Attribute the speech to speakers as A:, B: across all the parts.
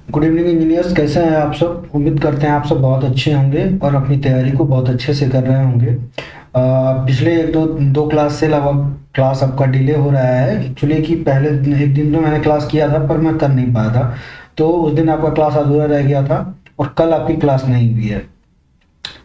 A: Good evening engineers, कैसे हैं आप सब। उम्मीद करते हैं आप सब बहुत अच्छे होंगे और अपनी तैयारी को बहुत अच्छे से कर रहे होंगे। पिछले एक दो दो क्लास से लगभग क्लास आपका डिले हो रहा है एक्चुअली कि पहले एक दिन तो मैंने क्लास किया था पर मैं कर नहीं पाया था, तो उस दिन आपका क्लास अधूरा रह गया था और कल आपकी क्लास नहीं हुई है।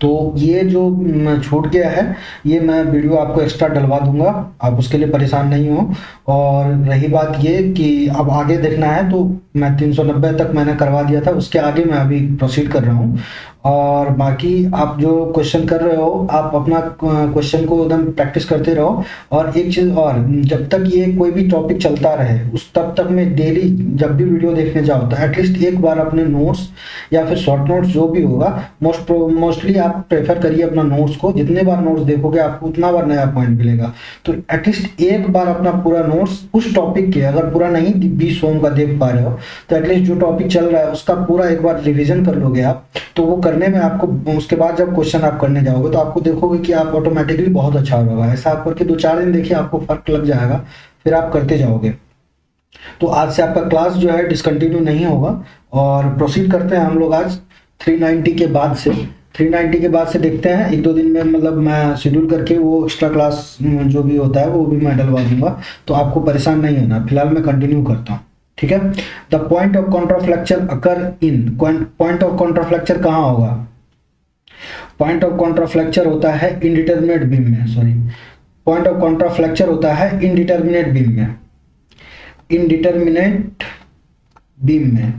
A: तो ये जो छूट गया है, ये मैं वीडियो आपको एक्स्ट्रा डलवा दूंगा, आप उसके लिए परेशान नहीं हो। और रही बात ये कि अब आगे देखना है तो मैं 390 तक मैंने करवा दिया था, उसके आगे मैं अभी प्रोसीड कर रहा हूँ। और बाकी आप जो क्वेश्चन कर रहे हो आप अपना क्वेश्चन को एकदम प्रैक्टिस करते रहो। और एक चीज़ और, जब तक ये कोई भी टॉपिक चलता रहे उस तब तक मैं डेली जब भी वीडियो देखने जाओ तो एटलीस्ट एक बार अपने नोट्स या फिर शॉर्ट नोट्स जो भी होगा, मोस्टली आप प्रेफर करिए अपना नोट्स को। जितने बार नोट्स देखोगे आपको उतना बार नया पॉइंट मिलेगा। तो एटलीस्ट एक बार अपना पूरा नोट्स उस टॉपिक के, अगर पूरा नहीं 20 ओम का देख पा रहे हो तो एटलीस्ट जो टॉपिक चल रहा है उसका पूरा एक बार रिवीजन कर लोगे आप, तो वो करने में आपको, उसके बाद जब क्वेश्चन आप करने जाओगे तो आपको देखोगे कि आप ऑटोमेटिकली बहुत अच्छा होगा। ऐसा आप करके 2-4 दिन देखिए, आपको फर्क लग जाएगा, फिर आप करते जाओगे। तो आज से आपका क्लास जो है डिसकंटिन्यू नहीं होगा। और प्रोसीड करते हैं हम लोग आज 390 के बाद से। 390 के बाद से देखते हैं एक दो दिन में, मतलब मैं शेड्यूल करके वो एक्स्ट्रा क्लास जो भी होता है वो भी मैं डलवा दूंगा, तो आपको परेशान नहीं होना। फिलहाल मैं कंटिन्यू करता हूँ, ठीक है। The point of contraflexure occur in, point of contraflexure कहाँ होगा? पॉइंट ऑफ कॉन्ट्राफ्लेक्चर होता है इनडिटर्मिनेट बीम में, सॉरी, पॉइंट ऑफ कॉन्ट्राफ्लेक्चर होता है इनडिटर्मिनेट बीम में, इनडिटर्मिनेट बीम में,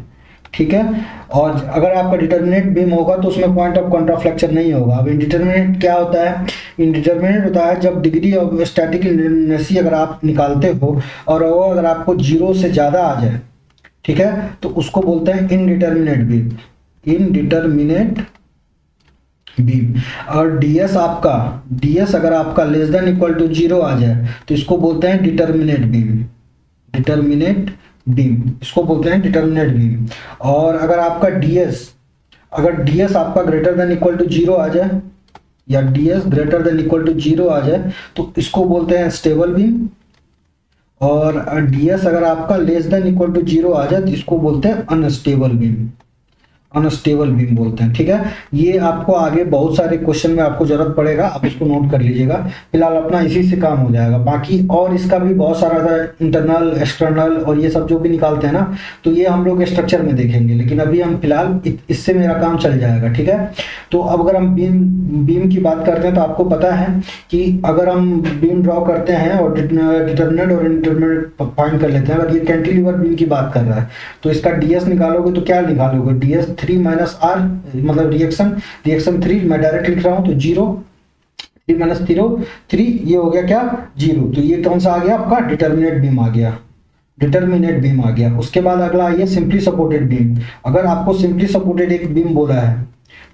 A: ठीक है। और अगर आपका डिटर्मिनेट बीम होगा तो उसमें पॉइंट ऑफ कॉन्ट्राफ्लेक्चर नहीं होगा। अब इनडिटर्मिनेट क्या होता है? इनडिटर्मिनेट होता है जब डिग्री ऑफ स्टैटिक इनर्सी अगर आप निकालते हो और वो अगर आपको 0 से ज़्यादा आ जाए, ठीक है, तो उसको बोलते हैं इनडिटर्मिनेट बीम, इनडिटर्मिनेट बीम। और ds अगर आपका लेस देन इक्वल टू 0 आ जाए तो इसको बोलते हैं डिटर्मिनेट बीम, डिटर्मिनेट बीम, इसको बोलते हैं डिटर्मिनेट बीम। और अगर आपका ds आपका ग्रेटर देन इक्वल टू 0 आ जाए, या ds greater than equal to 0 आ जाए तो इसको बोलते हैं स्टेबल बीम। और ds अगर आपका लेस देन इक्वल टू 0 आ जाए तो इसको बोलते हैं अनस्टेबल बीम, अनस्टेबल बीम बोलते हैं, ठीक है। ये आपको आगे बहुत सारे क्वेश्चन में आपको जरूरत पड़ेगा, आप इसको नोट कर लीजिएगा। फिलहाल अपना इसी से काम हो जाएगा। बाकी और इसका भी बहुत सारा था, इंटरनल एक्सटर्नल और ये सब जो भी निकालते हैं ना, तो ये हम लोग स्ट्रक्चर में देखेंगे, लेकिन अभी हम फिलहाल इससे मेरा काम चल जाएगा, ठीक है। तो अब अगर हम बीम की बात करते हैं तो आपको पता है कि अगर हम बीम ड्रॉ करते हैं और डिटर्मिनेट और इंटरमिनेट फाइंड कर लेते हैं, अगर ये कैंटिलीवर बीम की बात कर रहा है तो इसका ds निकालोगे तो क्या निकालोगे? ds 3 माइनस आर, मतलब रिएक्शन 3 मैं डायरेक्ट लिख रहा हूं तो 0, 3 माइनस 3 ये हो गया क्या? 0। तो ये कौन सा आ गया आपका? डिटर्मिनेट बीम आ गया, डिटर्मिनेट बीम आ गया। उसके बाद अगला आइए सिंपली सपोर्टेड बीम। अगर आपको सिंपली सपोर्टेड एक बीम बोला है,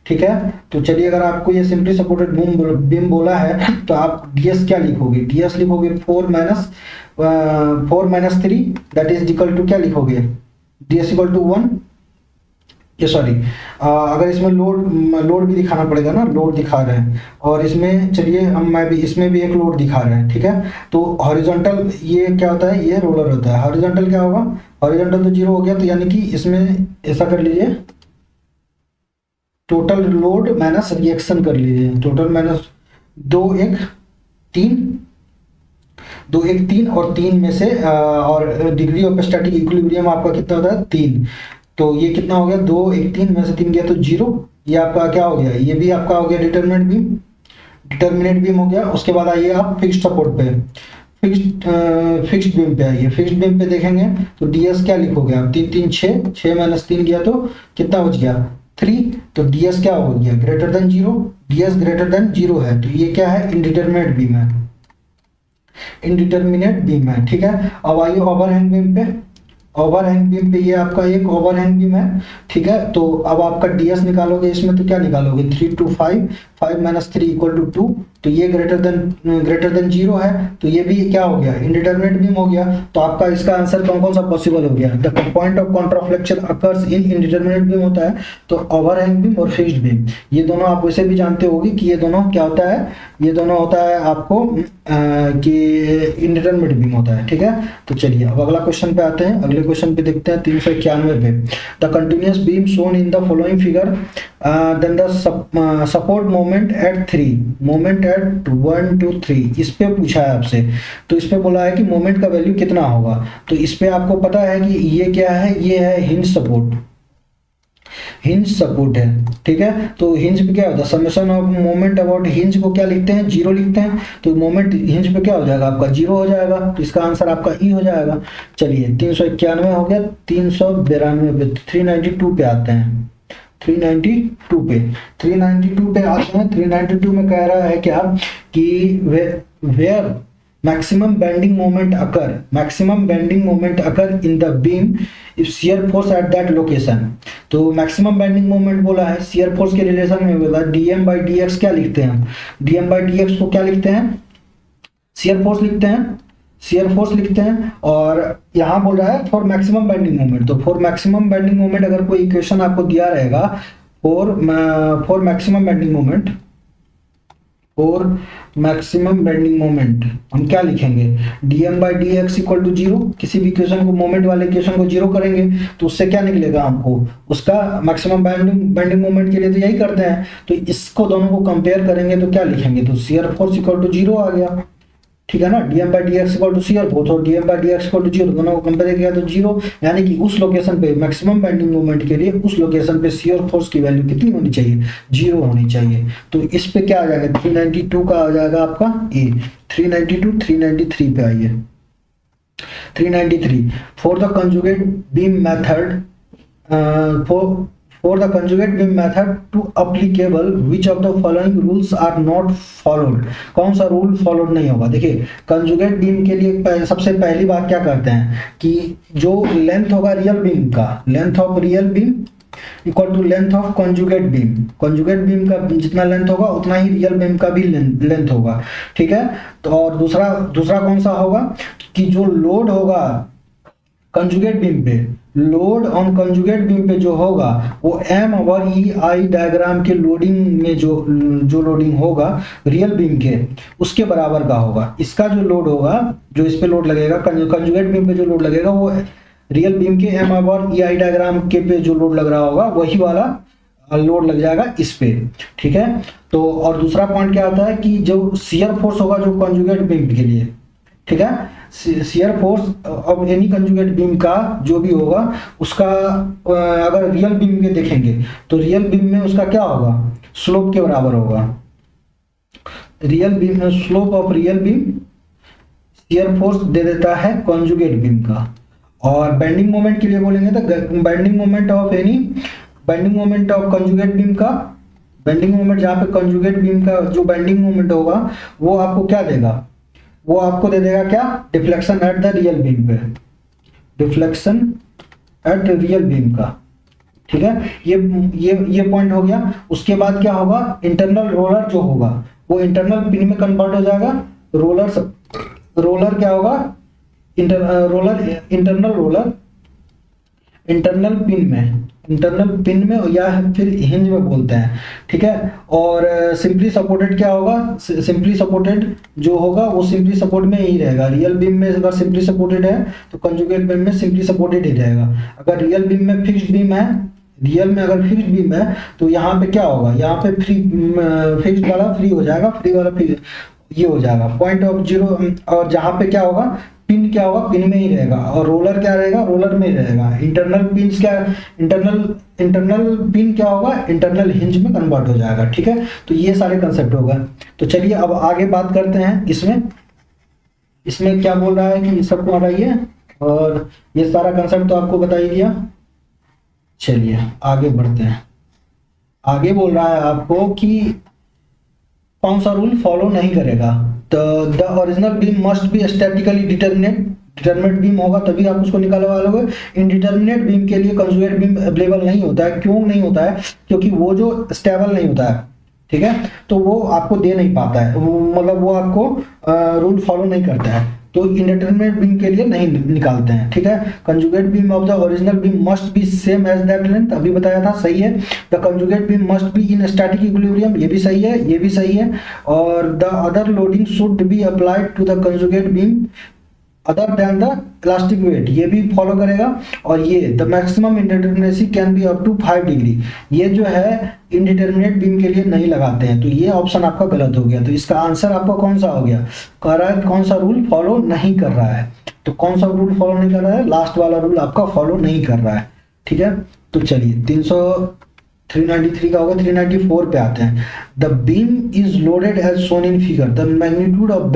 A: ठीक है, तो चलिए अगर आपको ये सिंपली सपोर्टेड बीम बोला है तो आप ds क्या लिखोगे? ds लिखोगे 4 minus 3, that is equal to क्या लिखोगे? ds इक्वल टू 1, ये सॉरी, अगर इसमें लोड भी दिखाना पड़ेगा ना, लोड दिखा रहे हैं। और इसमें चलिए हम मैं भी इसमें भी एक लोड दिखा रहे हैं, ठीक है। तो हॉरिजॉन्टल ये क्या होता है? ये रोलर होता है। हॉरिजॉन्टल क्या होगा? हॉरिजॉन्टल तो 0 हो गया, तो यानी कि इसमें ऐसा कर लीजिए, टोटल लोड माइनस रिएक्शन कर लीजिए, टोटल माइनस 2 1 3, 2 1 3 और 3 में से और डिग्री ऑफ स्टैटिक इक्विलिब्रियम आपका कितना होता है? 3। तो ये कितना हो गया? 2 1 3 में से 3 गया तो 0। ये आपका क्या हो गया? ये भी आपका हो गया डिटर्मिनेट बीम, डिटर्मिनेट बीम हो गया। उसके बाद आइए आप फिक्स्ड सपोर्ट पे, फिक्स्ड बीम पे आइए। फिक्स्ड बीम पे देखेंगे तो ds क्या लिखोगे आप? 3 3 6, 6 माइनस 3 गया तो कितना बच गया? 3। तो ds क्या हो गया? Greater than 0, ds greater then 0 है तो ये क्या है? इनडिटर्मिनेट बीम है, इनडिटर्मिनेट बीम है, ठीक है। अब आइए ओवरहैंग बीम पे। ओवरहैंग बीम पे ये आपका एक ओवरहैंग बीम है, ठीक है। तो अब आपका ds निकालोगे इसमें तो क्या निकालोगे? 3 2 5, 5 माइनस 3 इक्वल टू 2। तो ये ग्रेटर देन 0 है तो ये भी क्या हो गया? इनडिटर्मिनेट बीम हो गया। तो आपका इसका आंसर कौन कौन सा पॉसिबल हो गया? The point of contraflexure occurs in indeterminate beam होता है, तो ओवरहैंग बीम और फिक्स्ड बीम, ये दोनों आप वैसे भी जानते होंगे कि ये दोनों क्या होता है? ये दोनों होता है आपको कि इंडिटरमिनेट बीम होता है, ठीक है। तो चलिए अब अगला क्वेश्चन पे आते हैं। अगले क्वेश्चन पे देखते हैं 391 पे। The continuous beam shown in the following figure, then the support moment at 3, moment at 1 2 3, इस पे पूछा है आपसे। तो इस पे बोला है कि मोमेंट का वैल्यू कितना होगा। तो इस पे आपको पता है कि ये क्या है, ये है हिंज सपोर्ट, हिंज सपोर्ट है, ठीक है। तो हिंज पे क्या होता है, summation of moment about hinge को क्या लिखते हैं, जीरो लिखते हैं। तो मोमेंट हिंज पे क्या हो जाएगा आपका, जीरो हो जाएगा। तो इसका आंसर आपका ई हो जाएगा। चलिए 391 हो गया। 392 पे 392 पे आते हैं। 392 पे 392 पे आते हैं। 392 में कह रहा है क्या कि where maximum bending moment occur in the beam if shear force at that location। तो maximum bending moment बोला है, shear force के रिलेशन में बोला dm by dx क्या लिखते हैं हम, dm by dx को क्या लिखते हैं, shear force लिखते हैं, shear force लिखते हैं। और यहाँ बोल रहा है फॉर मैक्सिमम बेंडिंग मोमेंट। तो फॉर मैक्सिमम बेंडिंग मोमेंट अगर कोई इक्वेशन आपको दिया रहेगा फॉर मैक्सिमम बेंडिंग मोमेंट, और मैक्सिमम बेंडिंग मोमेंट हम क्या लिखेंगे, dm by dx equal to zero. किसी भी इक्वेशन को, मोमेंट वाले इक्वेशन को जीरो करेंगे तो उससे क्या निकलेगा हमको, उसका मैक्सिमम बेंडिंग मोमेंट के लिए तो यही करते हैं। तो इसको दोनों को कंपेयर करेंगे तो क्या लिखेंगे, तो shear force equal to zero आ गया, ठीक है ना। dm by dx equal to shear force और dm by dx equal to zero, दोनों को कंपेयर किया तो जीरो। यानी कि उस लोकेशन पे मैक्सिमम बेंडिंग मोमेंट के लिए उस लोकेशन पे शियर फोर्स की वैल्यू कितनी होनी चाहिए, जीरो होनी चाहिए। तो इस पे क्या आ जाएगा, 392 का आ जाएगा आपका ए। 392 393 पे आइए। 393 for the conjugate beam method, for the conjugate beam method to applicable which of the following rules are not followed। कौन सा रूल फॉलोड नहीं होगा। देखिए कंजुगेट बीम के लिए सबसे पहली बात क्या करते हैं कि जो लेंथ होगा रियल बीम का, length of real beam equal to length of conjugate beam. Conjugate beam का जितना लेंथ होगा उतना ही रियल बीम का भी लेंथ होगा, ठीक है। तो और दूसरा कौन सा होगा कि जो लोड होगा कंजुगेट बीम पे, लोड ऑन कंजुगेट बीम पे जो होगा वो एम और ई आई डायग्राम के लोडिंग में जो लोडिंग होगा रियल बीम के उसके बराबर का होगा। इसका जो लोड होगा, जो इस पे लोड लगेगा कंजुगेट बीम पे जो लोड लगेगा वो रियल बीम के एम और ई आई डायग्राम के पे जो लोड लग रहा होगा वही वाला लोड लग जाएगा इस पे, ठीक है। तो और दूसरा पॉइंट क्या आता है कि जो शियर फोर्स होगा जो कंजुगेट बीम के लिए, ठीक है, shear force of any conjugate beam का जो भी होगा उसका अगर रियल बीम के देखेंगे तो रियल बीम में उसका क्या होगा, स्लोप के बराबर होगा। रियल बीम में slope of real beam shear force दे देता है कंजुगेट बीम का। और बेंडिंग मोमेंट के लिए बोलेंगे तो bending moment of conjugate beam का, बेंडिंग मोमेंट जहाँ पे कंजुगेट बीम का जो बेंडिंग मोमेंट होगा वो आपको क्या देगा, वो आपको दे देगा क्या, deflection at the real beam पे, डिफ्लेक्शन एट रियल बीम का, ठीक है। ये पॉइंट हो गया। उसके बाद क्या होगा, इंटरनल रोलर जो होगा वो इंटरनल पिन में कन्वर्ट हो जाएगा। रोलर क्या होगा, इंटरनल पिन में या फिर हिंज में बोलते हैं, ठीक है। और सिंपली सपोर्टेड क्या होगा, सिंपली सपोर्टेड जो होगा वो सिंपली सपोर्ट में ही रहेगा। रियल बीम में अगर सिंपली सपोर्टेड है तो कंजुगेट बीम में सिंपली सपोर्टेड ही रहेगा। अगर रियल बीम में फिक्स्ड बीम है, रियल में अगर फिक्स्ड बीम है तो यहाँ पे क्या होगा, यहाँ पे फिक्स्ड वाला फ्री हो जाएगा, फ्री वाला फ्री ये हो जाएगा पॉइंट ऑफ जीरो। और जहाँ पे क्या होगा, पिन क्या होगा, पिन में ही रहेगा। और रोलर क्या रहेगा, रोलर में ही रहेगा। इंटरनल पिन क्या होगा, इंटरनल हिंज में कन्वर्ट हो जाएगा, ठीक है। तो ये सारे कंसेप्ट होगा। तो चलिए अब आगे बात करते हैं इसमें क्या बोल रहा है कि सबको हटाइए, और ये सारा कंसेप्ट तो आपको बता ही दिया। चलिए आगे बढ़ते हैं। आगे बोल रहा है आपको कि कौन सा रूल फॉलो नहीं करेगा। तो the original beam must B statically determinate beam होगा तभी आप उसको निकालने वाले हो। इनडिटरमिनेट बीम के लिए कंजुगेट बीम अवेलेबल नहीं होता है। क्यों नहीं होता है, क्योंकि वो जो स्टेबल नहीं होता है, ठीक है, तो वो आपको दे नहीं पाता है, मतलब वो आपको रूल फॉलो नहीं करता है। तो इंडिटरमिनेट बीम के लिए नहीं निकालते हैं, ठीक है। Conjugate beam of the original beam must be same as that length, अभी बताया था, सही है। The conjugate beam must be in static equilibrium, ये भी सही है, ये भी सही है। और the other loading should be applied to the conjugate beam other than the elastic weight, ये भी फॉलो करेगा। और ये the maximum indeterminacy can be up to 5 degree, ये जो है इंडिटरमिनेट बीम के लिए नहीं लगाते हैं, तो ये ऑप्शन आपका गलत हो गया। तो इसका आंसर आपका कौन सा हो गया, कह रहा है कौन सा रूल फॉलो नहीं कर रहा है। तो कौन सा रूल फॉलो नहीं कर रहा है, लास्ट वाला रूल आपका फॉलो नहीं कर रहा है, ठीक है। तो चलिए 393 का होगा, 394 पे आते हैं। The beam is loaded as shown in figure, the magnitude of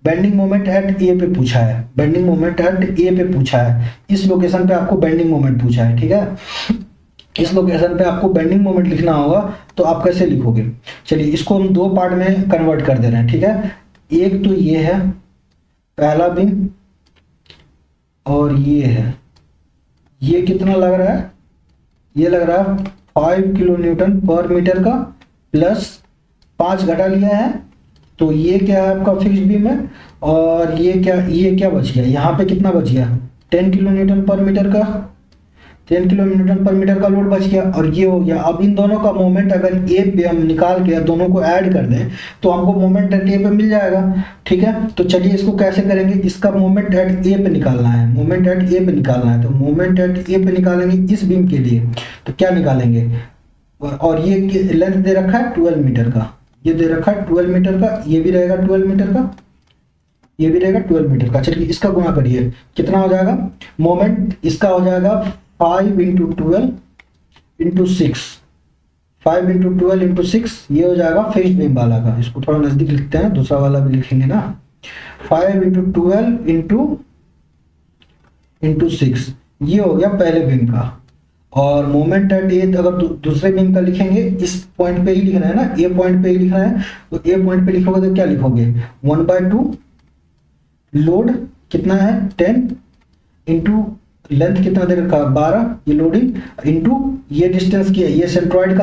A: bending moment at A पे पूछा है, बेंडिंग मोमेंट एट ए पे पूछा है, इस लोकेशन पे आपको बेंडिंग मोमेंट पूछा है, ठीक है। इस लोकेशन पे आपको बेंडिंग मोमेंट लिखना होगा, तो आप कैसे लिखोगे, चलिए इसको हम दो पार्ट में कन्वर्ट कर दे रहे हैं, ठीक है। एक तो ये है पहला बीम और ये है, ये कितना लग रहा है, ये लग रहा है 5 किलो न्यूटन पर मीटर का, प्लस 5 घटा लिया है, तो ये क्या है आपका फिक्स्ड बीम है। और ये क्या बच गया, यहाँ पे कितना बच गया, 10 किलो न्यूटन पर मीटर का, 10 किलो न्यूटन पर मीटर का लोड बच गया, और ये हो गया। अब इन दोनों का मोमेंट अगर ए पे हम निकाल के दोनों को ऐड कर दें तो हमको मोमेंट एट ए पे मिल जाएगा, ठीक है। तो चलिए इसको कैसे करेंगे, इसका मोमेंट एट ए पे निकालना है, मोमेंट एट ए पे निकालना है, तो मोमेंट एट ए पे निकालेंगे इस बीम के लिए, तो क्या निकालेंगे, और ये लेंथ दे रखा है 12 मीटर का, ये दे रखा है 12 मीटर का, ये भी रहेगा 12 मीटर का, ये भी रहेगा 12 मीटर का। चलिए इसका गुणा करिए, कितना हो जाएगा, मोमेंट इसका हो जाएगा 5 इंटू 12 इंटू 6, 5 इंटू 12 इंटू 6, ये हो जाएगा फिक्स्ड बीम वाला का। इसको थोड़ा नजदीक लिखते हैं, दूसरा वाला भी लिखेंगे ना, 5 इंटू 12 इंटू 6, ये हो गया पहले बीम का। और मोमेंट एट ए अगर दूसरे बीम का लिखेंगे, इस पॉइंट पे ही लिखना है ना, ए पॉइंट पे ही लिखना है, तो ए पॉइंट पे लिखोगे तो क्या लिखोगे, 1/2 लोड कितना है 10 इंटू लेंथ कितना दे रखा है 12, ये लोडिंग इंटू ये डिस्टेंस की है, ये सेंट्रॉइड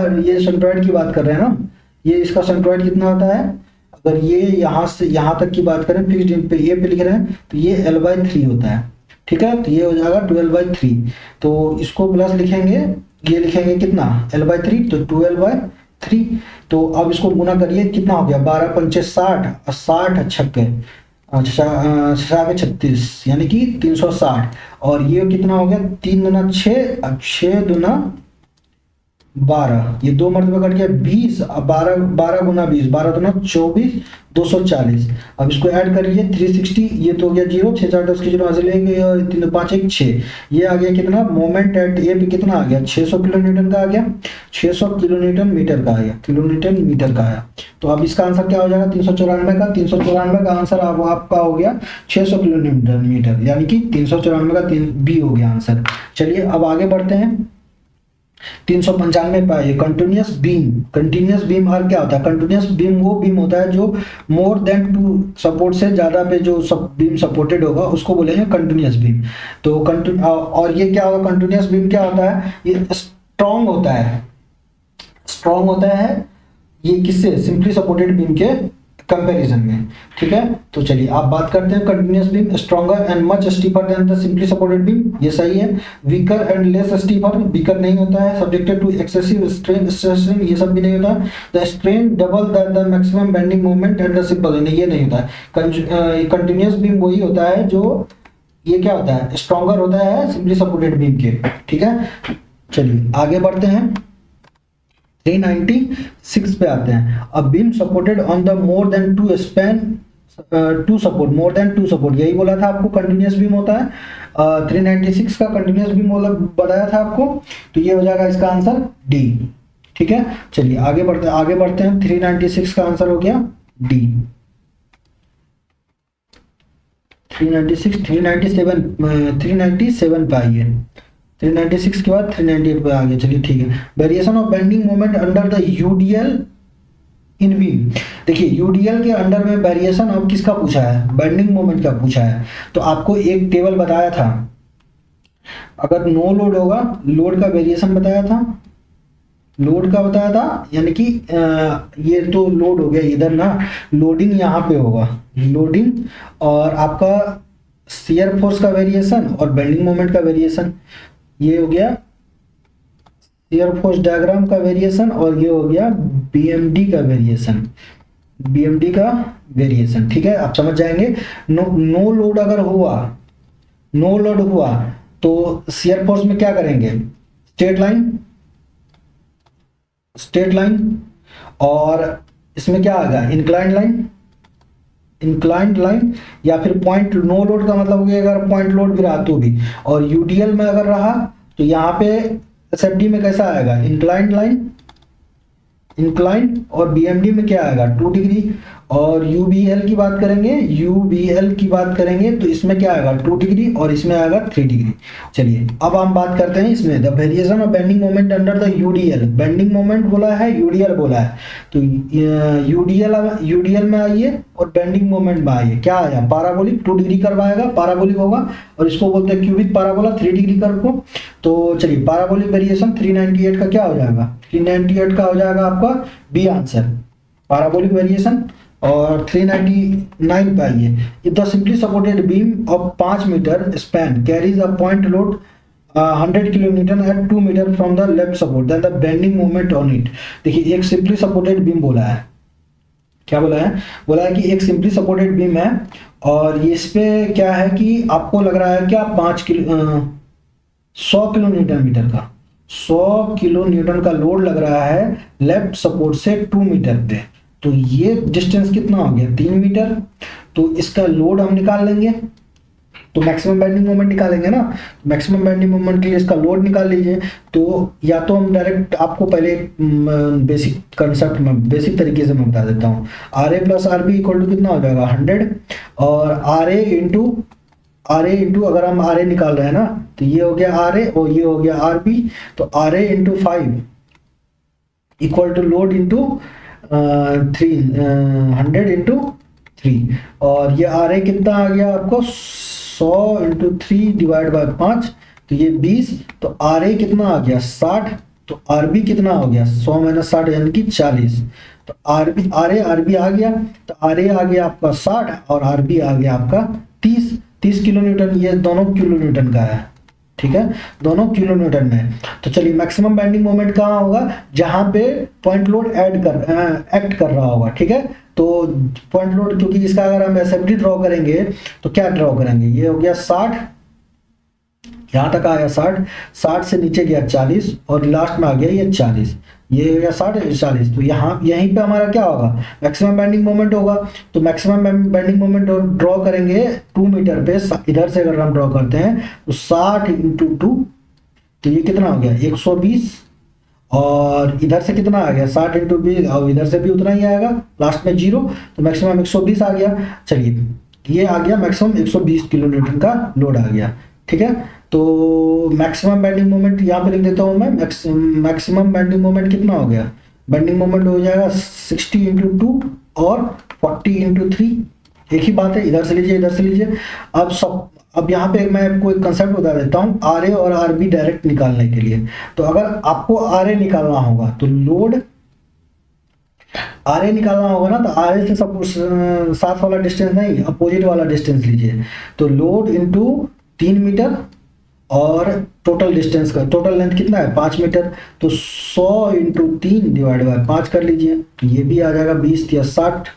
A: की बात कर रहे हैं ना, ये इसका सेंट्रॉइड कितना होता है, अगर ये यहाँ से यहाँ तक की बात करें फिक्स्ड बीम पे ए पे लिख रहे हैं तो ये L/3 होता है, ठीक है। तो ये हो जाएगा 12/3, तो इसको प्लस लिखेंगे, ये लिखेंगे कितना L/3, तो 12/3। तो अब इसको गुना करिए, कितना हो गया 12 पंचे 60 और 60 छक्के 36, यानी कि 360। और ये कितना हो गया 3 दूना 6, अब 6 दूना 12, ये 2 मरतबा कट गया 20, अब 12 गुना 20, 12 दूना 24, 240। अब इसको ऐड करिए 360, ये तो हो गया 0, 6 4 10 की 0 हासिल लेंगे, और 3 5 1 6, ये आ गया कितना, मोमेंट एट ए पे कितना आ गया 600 किलो न्यूटन का आ गया, 600 किलो न्यूटन मीटर का आ गया, किलो न्यूटन मीटर का आया। तो अब इसका आंसर क्या हो जाएगा 394 का, 394 का आंसर अब आपका हो गया 600 किलो न्यूटन मीटर, यानी कि 394 का बी हो गया आंसर। चलिए अब आगे बढ़ते हैं, 395 पाइए कंटिन्यूअस बीम और क्या होता है, कंटिन्यूअस बीम वो बीम होता है जो मोर देन 2 सपोर्ट से ज्यादा पे जो बीम सपोर्टेड होगा उसको बोलेंगे कंटिन्यूअस बीम। तो और ये क्या होगा, कंटिन्यूअस बीम क्या होता है, ये स्ट्रॉन्ग होता है ये किससे, सिंपली सपोर्टेड बीम के कंपैरिजन में, ठीक है। तो चलिए आप बात करते हैं continuous beam, stronger and much steeper than the simply supported beam, ये सही है। Weaker and less steeper, weaker नहीं होता है, subjected to excessive strain stressing, ये सब भी नहीं होता है। The strain double the maximum bending moment and the simple, ये नहीं होता है। कंटिन्यूअस बीम वही होता है जो ये क्या होता है, स्ट्रॉन्गर होता है सिंपली सपोर्टेड बीम के, ठीक है। चलिए आगे बढ़ते हैं, 396 पे आते हैं। A beam supported on the more than 2 span two support, more than 2 support, यही बोला था आपको कंटिन्यूअस बीम होता है। 396 का कंटिन्यूअस बीम बताया था आपको, तो ये हो जाएगा इसका आंसर डी, ठीक है। चलिए आगे बढ़ते हैं, 396 का आंसर हो गया डी। 397 पे आइए, 396 के बाद 398 पे आ गया, चलिए ठीक है। Variation of bending moment under the UDL in beam, देखिए यूडीएल के अंडर में वेरिएशन अब किसका पूछा है, बेंडिंग मोमेंट का पूछा है। तो आपको एक टेबल बताया था, अगर नो लोड होगा लोड का वेरिएशन बताया था, लोड का बताया था, यानी कि ये तो लोड हो गया इधर ना, लोडिंग यहाँ पे होगा, लोडिंग और आपका शियर फोर्स का वेरिएशन और बेंडिंग मोमेंट का वेरिएशन, ये हो गया शियर फोर्स डायग्राम का वेरिएशन, और ये हो गया बीएमडी का वेरिएशन, बीएमडी का वेरिएशन। ठीक है, आप समझ जाएंगे। नो लोड अगर हुआ, नो लोड हुआ तो शियर फोर्स में क्या करेंगे, स्ट्रेट लाइन, स्ट्रेट लाइन, और इसमें क्या आएगा, इंक्लाइंड लाइन, इंक्लाइंड लाइन, या फिर पॉइंट नो लोड का मतलब कि अगर पॉइंट लोड भी रहा तो भी, और यूडीएल में अगर रहा तो यहाँ पे एसएफडी में कैसा आएगा, इंक्लाइंड लाइन, इंक्लाइंड, और बीएमडी में क्या आएगा 2 डिग्री, और यूबीएल की बात करेंगे, यूबीएल की बात करेंगे तो इसमें क्या आएगा 2 डिग्री और इसमें आएगा 3 डिग्री। चलिए अब हम बात करते हैं इसमें the variation of bending moment under the UDL, bending moment बोला है, यूडीएल बोला है, तो यूडीएल में आइए और बेंडिंग मोमेंट में आइए, क्या आया, पाराबोलिक 2 डिग्री कर्व आएगा, पाराबोलिक होगा, और इसको बोलते हैं क्यूबिक पाराबोला 3 डिग्री कर्व को। तो चलिए पाराबोलिक वेरिएशन 398 का क्या हो जाएगा, 398 का हो जाएगा आपका बी आंसर, पाराबोलिक वेरिएशन। और 399 पे आइए, the simply supported beam of 5 meter span carries a point load 100 kilo newton at 2 meter from the left support, then the bending moment on it. देखिए एक सिंपली सपोर्टेड बीम बोला है, क्या बोला है, बोला है कि एक सिंपली सपोर्टेड बीम है, और ये इस पे क्या है कि आपको लग रहा है क्या 100 किलो न्यूटन मीटर का, 100 किलो न्यूटन का लोड लग रहा है लेफ्ट सपोर्ट से 2 मीटर पे, तो ये डिस्टेंस कितना हो गया 3 मीटर, तो इसका लोड हम निकाल लेंगे, तो मैक्सिमम बेंडिंग मोमेंट निकालेंगे ना, मैक्सिमम बेंडिंग मोमेंट के लिए इसका लोड निकाल लीजिए। तो या तो हम डायरेक्ट आपको पहले बेसिक कंसेप्ट में, बेसिक तरीके से मैं बता देता हूँ, R A plus R B equal to कितना हो जाएगा 100, और आर ए इंटू अगर हम आर ए निकाल रहे हैं ना, तो ये हो गया आर ए और ये हो गया आर बी, तो R A into 5 equal to load into 100 into 3, और ये आर ए कितना आ गया आपको 100 इंटू 3 डिवाइड बाय 5, तो ये 20, तो आर ए कितना आ गया 60, तो आर बी कितना हो गया 100 माइनस 60 यानी कि 40, तो आर बी आ गया, तो आर ए आ गया आपका 60 और आर बी आ गया आपका 30 किलो न्यूटन, ये दोनों किलो न्यूटन का है। ठीक है, दोनों किलो न्यूटन में। तो चलिए मैक्सिमम बेंडिंग मोमेंट कहाँ होगा, जहां पे पॉइंट लोड एक्ट कर रहा होगा। ठीक है, तो पॉइंट लोड, क्योंकि इसका अगर हम एसएफडी ड्रॉ करेंगे तो क्या ड्रॉ करेंगे, ये हो गया 60, यहाँ तक आया 60 से नीचे गया 40 और लास्ट में आ गया ये 40, ये हो गया 60 40, तो यहाँ यहीं पे हमारा क्या होगा मैक्सिमम बेंडिंग मोमेंट होगा। तो मैक्सिमम बेंडिंग मोमेंट ड्रॉ करेंगे 2 मीटर पे, इधर से अगर हम ड्रॉ करते हैं तो 60 इंटू 2, तो ये कितना हो गया 120, और इधर से कितना आ गया 60 इंटू 20, और इधर से भी उतना ही आएगा, लास्ट में 0, तो मैक्सिमम 120 आ गया। चलिए ये आ गया मैक्सिमम 120 किलो न्यूटन का लोड आ गया। ठीक है, तो मैक्सिमम बेंडिंग मोमेंट यहाँ पे लिख देता हूँ मैं, मैक्सिमम बेंडिंग मोमेंट कितना हो गया, बेंडिंग मोमेंट हो जाएगा 60 इंटू 2 और 40 इंटू 3, एक ही बात है, इधर से लीजिए इधर से लीजिए। अब यहाँ पे मैं आपको एक कंसेप्ट बता देता हूँ, आर ए और आर बी डायरेक्ट निकालने के लिए। तो अगर आपको आर ए निकालना होगा तो लोड आर ए निकालना होगा ना, तो आर ए से सब साथ वाला डिस्टेंस नहीं, अपोजिट वाला डिस्टेंस लीजिए, तो लोड इंटू 3 मीटर और टोटल डिस्टेंस का टोटल लेंथ कितना है 5 मीटर, तो 100 इंटू 3 डिवाइड बाय 5 कर लीजिए, तो ये भी आ जाएगा 20 या 60।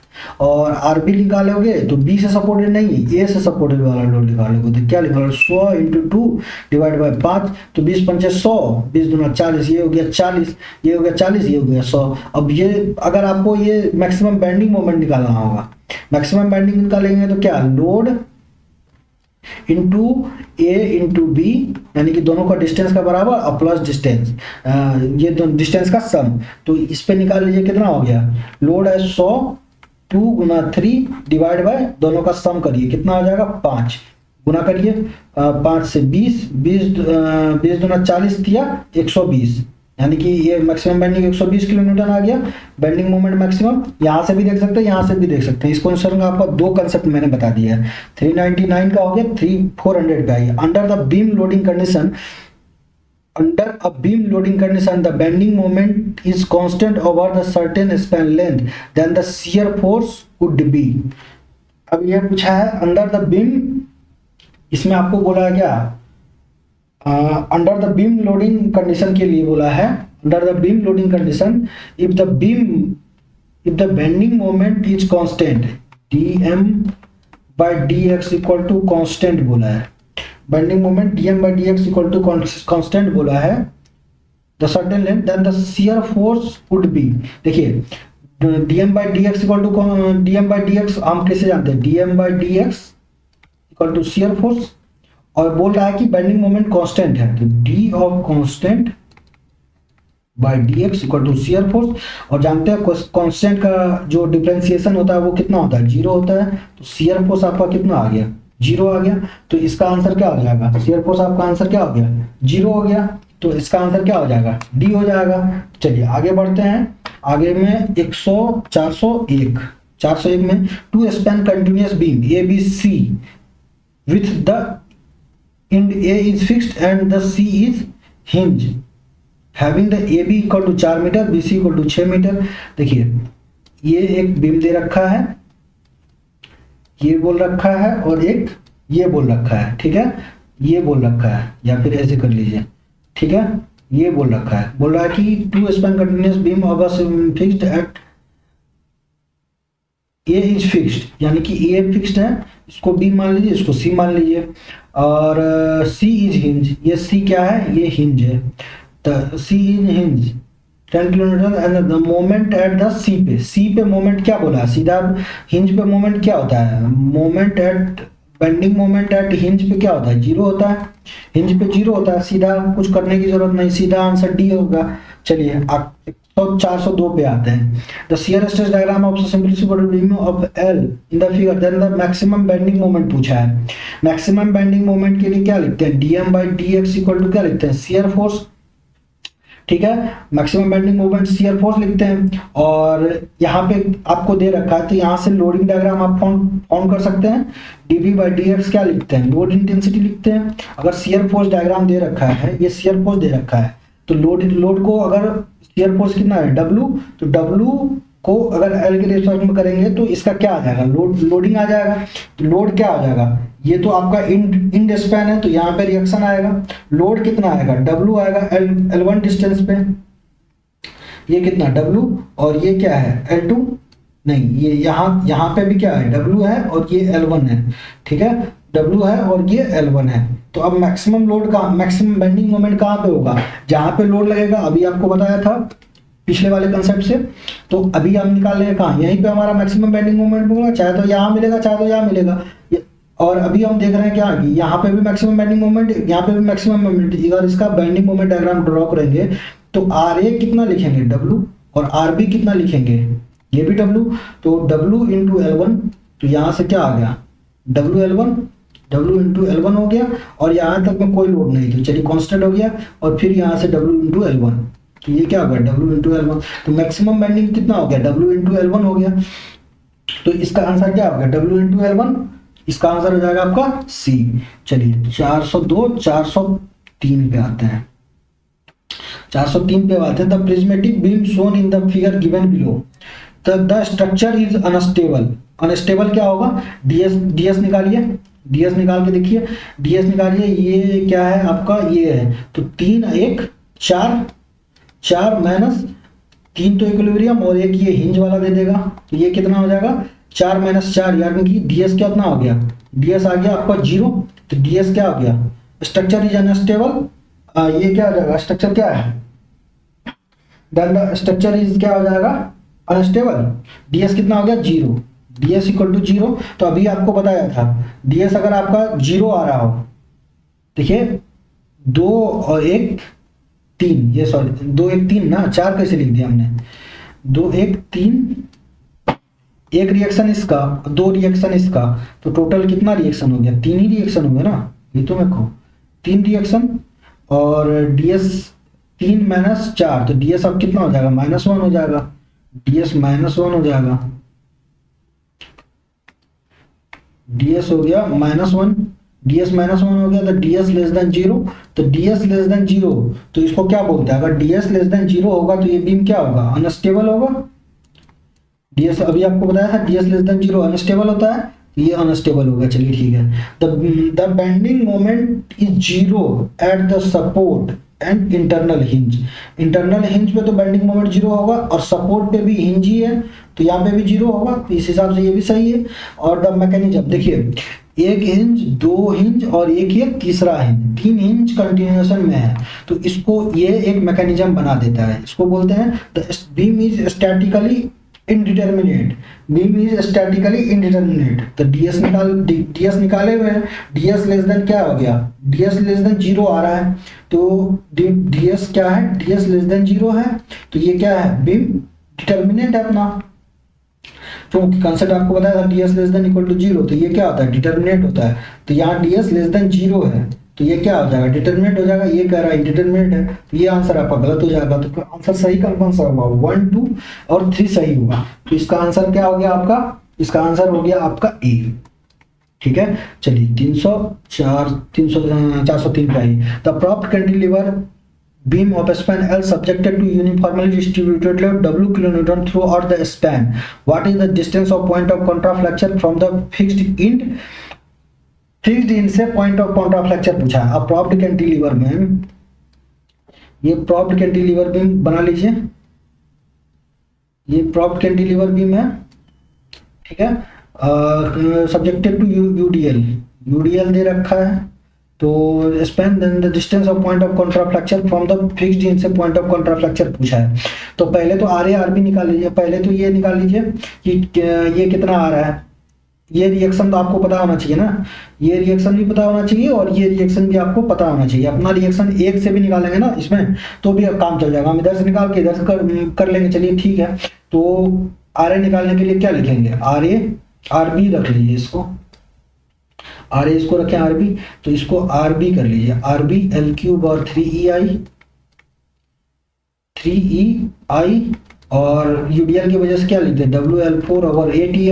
A: और आर बी निकालोगे तो बी से सपोर्टेड नहीं, ए से सपोर्टेड वाला लोड निकालोगे तो क्या निकालोगे 100 इंटू 2 डिवाइड बाय 5, तो 20 पंचे 100, 20 दूना 40, ये हो गया 40, ये हो गया 40, ये हो गया 100। अब ये अगर आपको ये मैक्सिमम बेंडिंग मोमेंट निकालना होगा, मैक्सिमम बेंडिंग निकालेंगे तो क्या लोड इंटू ए इंटू बी, यानी कि दोनों का डिस्टेंस का बराबर और प्लस डिस्टेंस, ये दोनों डिस्टेंस का सम, तो इस पे निकाल लीजिए कितना हो गया, लोड है 100, 2 गुना 3 डिवाइड बाय दोनों का सम करिए कितना आ जाएगा 5, गुना करिए 5 से 20, 20 दूना 40 दिया 120, यानी कि ये मैक्सिमम बेंडिंग 120 किलो न्यूटन आ गया। बेंडिंग मोमेंट मैक्सिमम यहाँ से भी देख सकते हैं, यहाँ से भी देख सकते हैं। इस क्वेश्चन का आपको 2 कंसेप्ट मैंने बता दिया है, 399 का हो गया, 400 का है। Under the beam loading condition under a beam loading condition the bending moment is constant over the certain span length then the shear force would be। अब ये पूछा है अंडर द बीम, इसमें आपको बोला है क्या, under the beam loading condition के लिए बोला है, under the beam loading condition if the bending moment is constant dm by dx equal to constant बोला है, bending moment dm by dx equal to constant बोला है, the certain length then the shear force would be. देखिए dm by dx equal to dm by dx हम कैसे जानते हैं, dm by dx equal to shear force, और बोल रहा है कि बेंडिंग मोमेंट कांस्टेंट है तो d of constant by dx equal to shear force, और जानते हैं कांस्टेंट का जो डिफरेंशिएशन होता है वो कितना होता है, जीरो होता है, तो शियर फोर्स आपका कितना आ गया, जीरो आ गया, तो इसका आंसर क्या हो जाएगा, शियर फोर्स आपका आंसर क्या हो गया, जीरो हो गया, तो इसका आंसर क्या हो जाएगा, डी हो जाएगा। चलिए आगे बढ़ते हैं, आगे में 401 में two span continuous beam A B C with the end A is fixed and the C is hinge having the AB equal to 4 meter BC equal to 6 meter. देखिए ये एक बीम दे रखा है, ये बोल रखा है, और एक ये बोल रखा है, ठीक है, ये बोल रखा है, या फिर ऐसे कर लीजिए, ठीक है, ये बोल रखा है, बोल रहा है कि two span continuous beam of fixed at A is fixed, यानी कि ए फिक्स्ड है, इसको बी मान लीजिए, इसको सी मान लीजिए, और सी इज हिंज, ये सी क्या है, ये हिंज है, तो C is hinge 10 kilometre and the moment at the C पे मोमेंट क्या बोला, सीधा हिंज पे मोमेंट क्या होता है, moment at bending moment eight hinge पे क्या होता है, जीरो होता है, हिंज पे जीरो होता है, सीधा कुछ करने की जरूरत नहीं, सीधा आंसर डी होगा। चलिए आप 402 पे आते हैं, the shear stress diagram of simplicity beam of L in the figure then the maximum bending moment पूछा है, मैक्सिमम बेंडिंग मोमेंट के लिए क्या लिखते हैं, dm by dx equal to क्या लिखते हैं, शियर फोर्स, ठीक है, maximum bending moment shear force लिखते हैं, और यहाँ पे आपको दे रखा है तो यहाँ से लोडिंग डायग्राम आप फाउंड कर सकते हैं, dv by dx क्या लिखते हैं, लोड इंटेंसिटी लिखते हैं। अगर शियर फोर्स डायग्राम दे रखा है, ये शियर फोर्स दे रखा है, तो लोड को अगर शियर फोर्स कितना है W, तो W को अगर L के रेस्पेक्ट में करेंगे तो इसका क्या आ जाएगा, लोडिंग आ जाएगा, तो लोड क्या आ जाएगा, ये तो आपका इंड स्पैन है तो यहाँ पे रिएक्शन आएगा, लोड कितना आएगा, W आएगा L1 डिस्टेंस पे, ये कितना W, और ये क्या है L2, नहीं ये यहाँ पे भी क्या है W है और ये L1 है, ठीक है, W है और ये L1 है। तो अब मैक्सिमम लोड का मैक्सिमम बेंडिंग मोमेंट कहाँ पे होगा, जहाँ पे लोड लगेगा, अभी आपको बताया था पिछले वाले कंसेप्ट से, तो अभी हम निकाल लेंगे कहाँ, यहीं पे हमारा मैक्सिमम बेंडिंग मोमेंट होगा, चाहे तो यहाँ मिलेगा चाहे तो यहाँ मिलेगा, और अभी हम देख रहे हैं क्या, यहाँ पे भी मैक्सिमम बेंडिंग मोमेंट, यहाँ पे भी मैक्सिमम मोमेंट, अगर इसका बेंडिंग मोमेंट डायग्राम ड्रॉ करेंगे तो RA कितना लिखेंगे W, और RB कितना लिखेंगे, ये भी W, तो W इंटू L1, तो यहाँ से क्या आ गया W इंटू L1 हो गया, और यहाँ तक में कोई लोड नहीं थी, चलिए कांस्टेंट हो गया, और फिर यहाँ से W इंटू L1, तो ये क्या हो गया W इंटू L1, तो मैक्सिमम बेंडिंग कितना हो गया, W इंटू L1 हो गया, तो इसका आंसर क्या हो गया, W इंटू L1, इसका आंसर हो जाएगा आपका C। चलिए 402 403 पे आते हैं, 403 पे आते हैं, the prismatic beam shown in the figure given below the structure is unstable, unstable क्या होगा, ds निकालिए, ds निकाल के देखिए, ds निकालिए, ये क्या है आपका, ये है, तो 3 1 4 माइनस 3 तो इक्विलिब्रियम, और एक ये हिंज वाला दे देगा, तो ये कितना हो जाएगा 4 माइनस 4, यानी कि ds कितना हो गया, ds आ गया आपका 0, तो ds क्या हो गया, स्ट्रक्चर इज अनस्टेबल, ये क्या हो जाएगा, स्ट्रक्चर क्या है, देन द स्ट्रक्चर इज क्या हो जाएगा, अनस्टेबल, ds कितना हो गया 0, ds इक्वल टू 0, तो अभी आपको बताया था ds अगर आपका 0 आ रहा हो, देखिए 2 और 1 3, ये सॉरी 2 1 3 ना, 4 कैसे लिख दिया हमने, 2 1 3, एक रिएक्शन इसका, 2 रिएक्शन इसका, तो टोटल कितना रिएक्शन हो गया, 3 ही रिएक्शन हो गया ना, ये तो मैं कहूँ 3 रिएक्शन, और ds 3 माइनस 4, तो ds अब कितना हो जाएगा, -1 हो जाएगा, ds -1 हो जाएगा, ds हो गया -1, ds माइनस वन हो गया तो ds लेस देन जीरो। तो ds लेस देन जीरो तो इसको क्या बोलते हैं, अगर ds लेस देन जीरो होगा तो ये बीम क्या होगा, अनस्टेबल होगा। ds अभी आपको बताया था ds less than zero unstable होता है, ये अनस्टेबल होगा। चलिए ठीक है, the bending moment is zero eight the support and internal hinge. Internal hinge पे तो बेंडिंग मोमेंट जीरो होगा और सपोर्ट पे भी हिंज ही है तो यहाँ पे भी जीरो होगा, तो इस हिसाब से ये भी सही है। और द मैकेनिज्म देखिए, एक हिंज, दो हिंज और एक ये तीसरा हिंज, तीन हिंज कंटिन्यूएशन में है, तो इसको ये एक मैकेनिज्म बना देता है। इसको बोलते हैं the beam is statically indeterminate. Beam is statically indeterminate. तो ds निकाले हुए हैं, ds लेस देन क्या हो गया, ds लेस देन जीरो आ रहा है, तो ds क्या है, ds लेस देन जीरो है, तो ये क्या है, बीम डिटरमिनेट है अपना। क्योंकि कंसेप्ट आपको बताया था ds less than equal to zero, तो ये क्या होता है, डिटरमिनेट होता है। तो यहाँ ds लेस देन जीरो है तो ये क्या हो जाएगा, डिटरमिनेट हो जाएगा। ये कह रहा है इंडिटरमिनेट है, तो ये आंसर आपका गलत हो जाएगा। तो आंसर सही कौन सा होगा, 1 2 और 3 सही होगा। तो इसका आंसर क्या हो गया आपका, इसका आंसर हो गया आपका ए। ठीक है, चलिए 403 का ही the propped cantilever beam of span L subjected to uniformly distributed load W kilonewton throughout the span. What is the distance of point of contraflexion from the fixed end? Fixed in से point of contraflexure पूछा है। अब propped cantilever में, ये propped cantilever beam बना लीजिए, ये propped cantilever beam है, ठीक है, सब्जेक्टेड टू यूडीएल, यूडीएल दे रखा है। तो span then the distance of point of contraflexure from the fixed in से पॉइंट ऑफ कॉन्ट्राफ्लेक्चर पूछा है। तो पहले तो आर ए आर बी निकाल लीजिए, पहले तो ये निकाल लीजिए कि ये कितना आ रहा है। ये रिएक्शन तो आपको पता होना चाहिए ना, ये रिएक्शन भी पता होना चाहिए और ये रिएक्शन भी आपको पता होना चाहिए। अपना रिएक्शन एक से भी निकालेंगे ना इसमें तो भी अब काम चल जाएगा। हम इधर से निकाल के इधर से कर लेंगे। चलिए ठीक है, तो आर ए निकालने के लिए क्या लिखेंगे, आर ए आर बी रख लीजिए, इसको आर ए इसको रखें आर बी, तो इसको आर बी कर लीजिए, आर बी एल क्यूब और 3 ई और यूडीएल की वजह से क्या लिखते हैं, डब्ल्यू एल 4 ओवर 8 ई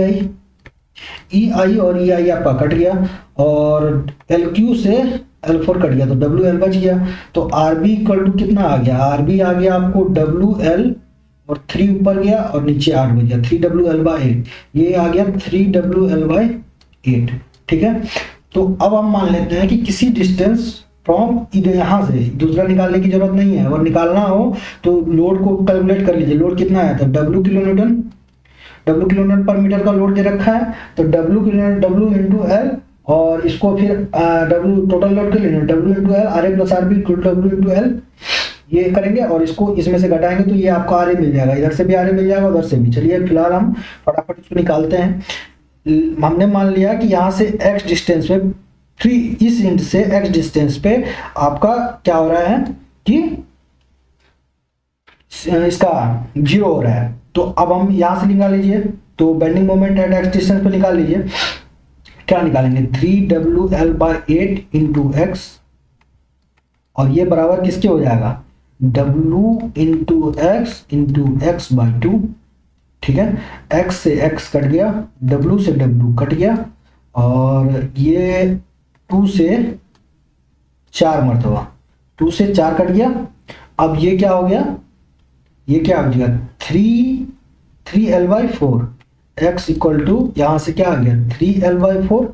A: आई और ई आई आपका कट गया और एल क्यू से एल 4 कट गया तो डब्ल्यू एल बच गया। तो आर बी इक्वल टू कितना आ गया, आर बी आ गया आपको डब्ल्यू एल और 3 ऊपर गया और नीचे 8 बच गया, 3 डब्ल्यू एल बाई 8, ये आ गया 3 डब्ल्यू एल बाई 8। ठीक है, तो अब हम मान लेते हैं कि किसी डिस्टेंस फ्रॉम यहाँ से, दूसरा निकालने की जरूरत नहीं है, और निकालना हो तो लोड को कैलकुलेट कर लीजिए। लोड कितना आया था, डब्ल्यू किलो न्यूटन पर मीटर का लोड दे रखा है, तो डब्ल्यू इंटू एल और इसको फिर डब्ल्यू टोटल लोड कर लेना, W into L R A plus R B W into L, ये करेंगे और इसको इसमें से घटाएंगे तो ये आपको आर ए मिल जाएगा, इधर से भी आर ए मिल जाएगा उधर से भी। चलिए फिलहाल हम फटाफट इसको निकालते हैं। हमने मान लिया कि यहाँ से x डिस्टेंस पे 3 इस इंड से x डिस्टेंस पे आपका क्या हो रहा है कि इसका 0 हो रहा है। तो अब हम यहां से निकाल लीजिए, तो bending moment eight x distance पे निकाल लीजिए। क्या निकालेंगे, 3WL बाई 8 इंटू एक्स, और ये बराबर किसके हो जाएगा, W इंटू एक्स बाई 2। ठीक है, x से x कट गया, W से W कट गया और ये 2 से 4 मरतबा, 2 से 4 कट गया। अब ये क्या हो गया, ये क्या हो गया 3L by 4, x equal to यहाँ से क्या आ गया 3L by 4,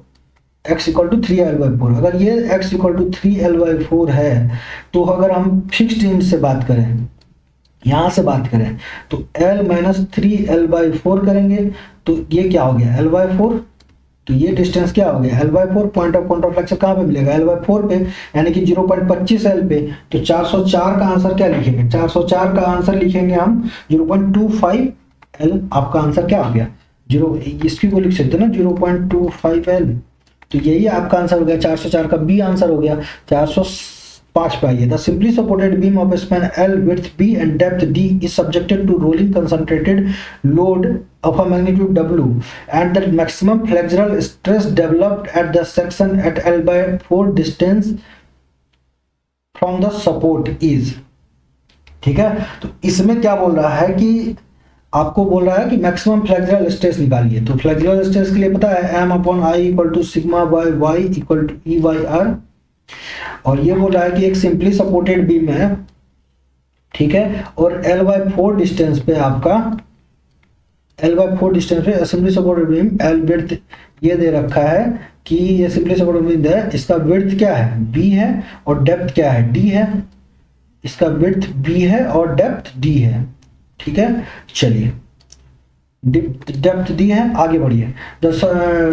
A: x equal to 3L by 4। अगर ये x equal to 3L by 4 है तो अगर हम फिक्स्ड इंड से बात करें, यहाँ से बात करें तो L माइनस 3L बाई 4 करेंगे तो ये क्या हो गया L बाई 4। तो ये डिस्टेंस क्या हो गया L बाई 4, पॉइंट ऑफ कॉन्ट्राफ्लेक्शन कहाँ पे मिलेगा, L बाई 4 पे, यानी कि 0.25 L पे। तो 404 का आंसर क्या लिखेंगे, 404 का आंसर लिखेंगे हम 0.25 L। आपका आंसर क्या हो गया, इसकी को लिख सकते हैं ना 0.25 L। तो यही आपका आंसर हो गया, 404 का बी आंसर हो गया। 405 पे आइए, the simply supported beam of span L width B and depth D is subjected to rolling concentrated load of a magnitude W and the maximum flexural stress developed at the section at L by 4 distance from the support is। ठीक है, तो इसमें क्या बोल रहा है कि आपको बोल रहा है कि मैक्सिमम फ्लेक्सुरल स्ट्रेस निकालिए। तो फ्लेक्सुरल स्ट्रेस के लिए पता है M upon I equal to sigma by Y equal to E by R. और ये बोल रहा है कि एक सिंपली सपोर्टेड बीम है, ठीक है, और L/4 डिस्टेंस पे आपका L/4 डिस्टेंस पे simply supported beam L width ये दे रखा है कि ये सिंपली सपोर्टेड बीम है, इसका विड्थ क्या है B है और डेप्थ क्या है D है। इसका विड्थ B है और डेप्थ D है, ठीक है। चलिए डेप्थ दी है, आगे बढ़िए। The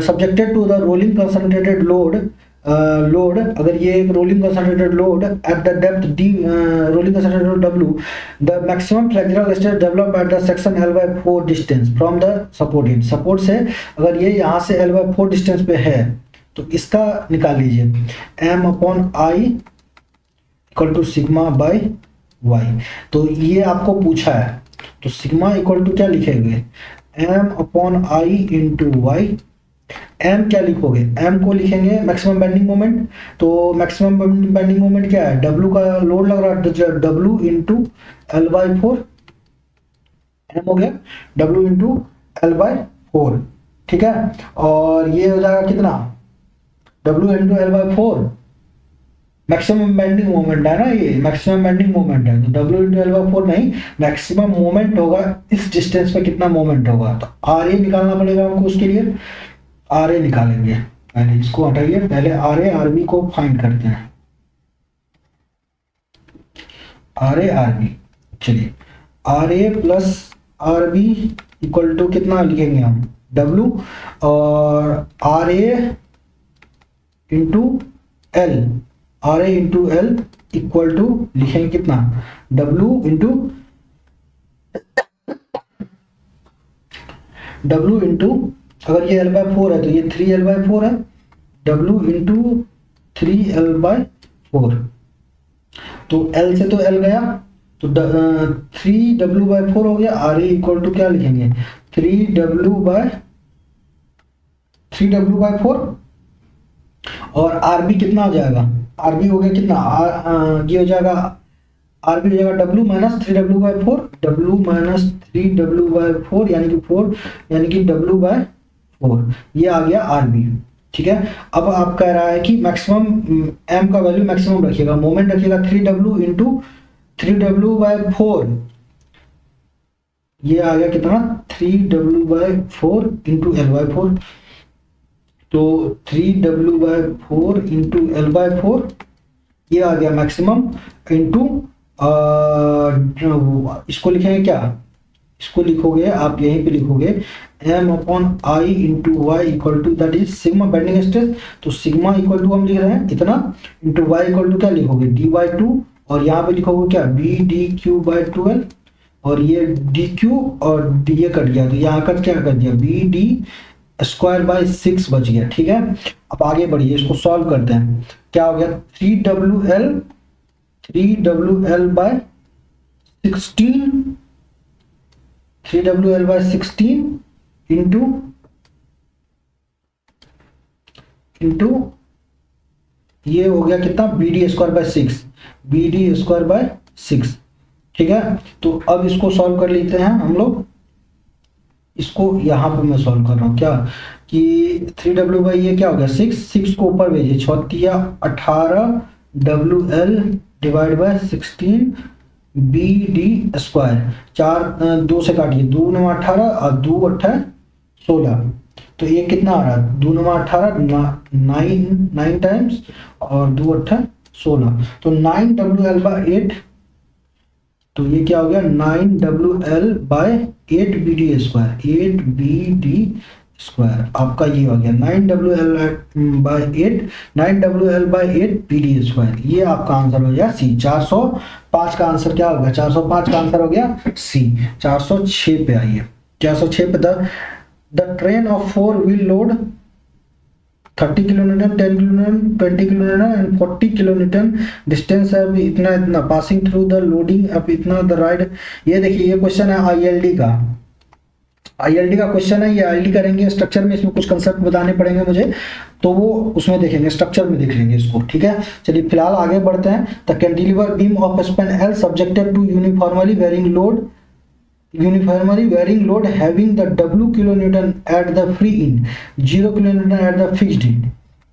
A: subjected to the rolling concentrated load, load अगर ये एक rolling concentrated load at the depth D, rolling concentrated W, the maximum flexural stress develop at the section L/4 distance from the support end. Support से अगर ये यहाँ से L/4 distance पे है तो इसका निकाल लीजिए m upon I equal to sigma by Y. तो ये आपको पूछा है, तो सिग्मा इक्वल टू क्या लिखेंगे m upon I into Y. m क्या लिखोगे, m को लिखेंगे मैक्सिमम बेंडिंग मोमेंट। तो मैक्सिमम बेंडिंग मोमेंट क्या है, w का लोड लग रहा है w इंटू L/4, m हो गया w इंटू L/4, ठीक है। और ये हो जाएगा कितना w into L/4, maximum bending moment है ना, ये मैक्सिमम बेंडिंग मोमेंट है। तो W इंटू L/4 नहीं, मैक्सिमम मोमेंट होगा इस डिस्टेंस पे कितना मोमेंट होगा। तो RA निकालना पड़ेगा हमको, उसके लिए RA निकालेंगे। पहले इसको हटाइए, पहले RA RB को फाइंड करते हैं। RA RB, चलिए RA plus RB equal to कितना लिखेंगे हम W, और RA into L, RA into L equal to लिखेंगे कितना W इंटू W इंटू, अगर ये L/4 है तो ये 3L/4 है, W इंटू 3L/4। तो L से तो L गया तो 3W/4 हो गया। RA इक्वल टू क्या लिखेंगे 3W/4, और RB कितना हो जाएगा, RB हो गया कितना ये हो जाएगा RB हो जाएगा W minus 3W/4, W minus 3W/4 यानी कि 4 यानी कि W/4, ये आ गया RB, ठीक है। अब आप कह रहा है कि मैक्सिमम M का वैल्यू मैक्सिमम रखिएगा, मोमेंट रखिएगा 3W इंटू 3W/4, ये आ गया कितना 3W/4 इंटू L/4। तो 3W/4 इंटू L/4 ये आ गया मैक्सिमम इंटू, इसको लिखेंगे क्या, इसको लिखोगे आप यहीं पे लिखोगे m upon I into Y equal to that is sigma bending stress. तो सिग्मा इक्वल टू हम लिख रहे हैं इतना इंटू वाई इक्वल टू क्या लिखोगे d/2, और यहाँ पे लिखोगे क्या BdQ/12, और ये dq और ये कट गया तो यहाँ कट क्या कर दिया BD²/6 बच गया, ठीक है। अब आगे बढ़िए, इसको सॉल्व करते हैं। क्या हो गया 3WL/16 इंटू ये हो गया कितना BD²/6, ठीक है। तो अब इसको सॉल्व कर लेते हैं हम लोग। इसको यहाँ पे मैं सॉल्व कर रहा हूँ क्या कि 3W ये क्या हो गया 6 को ऊपर भेजिए, 18 WL डिवाइड बाय 16 BD², 2 से काटिए, 2 9 18 और 2 8 16, तो ये कितना आ रहा है 2 9 18 9 टाइम्स और 2 8 16, तो 9WL/8, तो ये क्या हो गया 9WL/8 BD², आपका ये हो गया 9WL/8 BD², ये आपका आंसर हो गया सी। 405 का आंसर क्या होगा, 405 का आंसर हो गया सी। 406 पे आइए, 406 पे the train of 4 wheel load 30 kilometre, 10 kilometre, 20 kilometre and 40 kilometre distance है, अभी इतना पासिंग थ्रू द लोडिंग, अब इतना द राइड। ये देखिए ये क्वेश्चन है ILD का, ILD का क्वेश्चन है, ये ILD करेंगे स्ट्रक्चर में, इसमें कुछ कंसेप्ट बताने पड़ेंगे मुझे, तो वो उसमें देखेंगे, स्ट्रक्चर में देख लेंगे इसको, ठीक है। चलिए फिलहाल आगे बढ़ते हैं। The cantilever beam of span L subjected to uniformly varying load uniformly varying load having the W kilo newton at the free end, 0 kilo newton at the fixed end.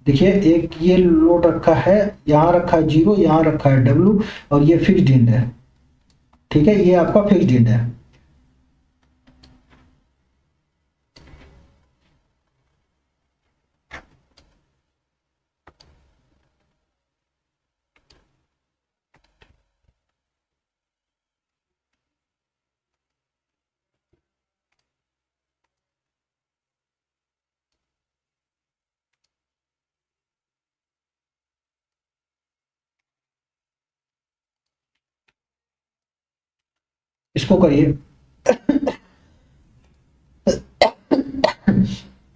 A: देखिए एक ये लोड रखा है, यहाँ रखा है 0, यहाँ रखा है W, और ये फिक्स्ड इंड है। ठीक है, ये आपका फिक्स्ड इंड है। इसको करिए।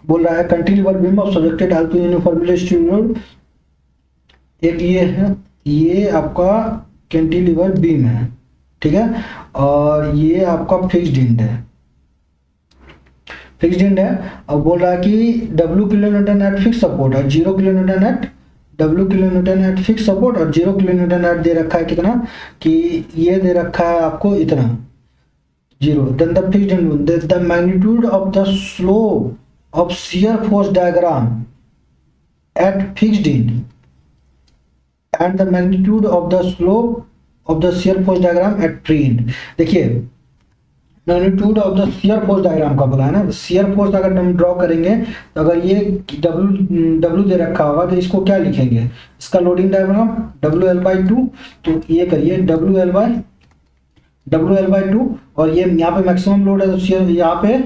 A: बोल रहा है continuous beam of subjected Alto uniformly distributed. एक ये है, ये आपका कैंटिलीवर बीम है, ठीक है, और ये आपका फिक्स्ड इंड है। फिक्स्ड इंड है। अब बोल रहा है कि W kilo newton at fix support और 0 kilo newton at, W kilo newton at fix support और 0 किलो न्यूटन एट दे रखा है कितना, कि ये दे रखा है आपको इतना 0। Then the fixed end, the magnitude of the slope of shear force diagram at fixed end and the magnitude of the slope of the shear force diagram at free end। देखिए magnitude of the shear force diagram का बोला है ना, shear force अगर हम draw करेंगे तो अगर ये W दे रखा होगा तो इसको क्या लिखेंगे, इसका लोडिंग डायग्राम WL/2, तो ये करिए WL/2, और ये यहाँ पे मैक्सिमम लोड है तो शियर यहाँ पे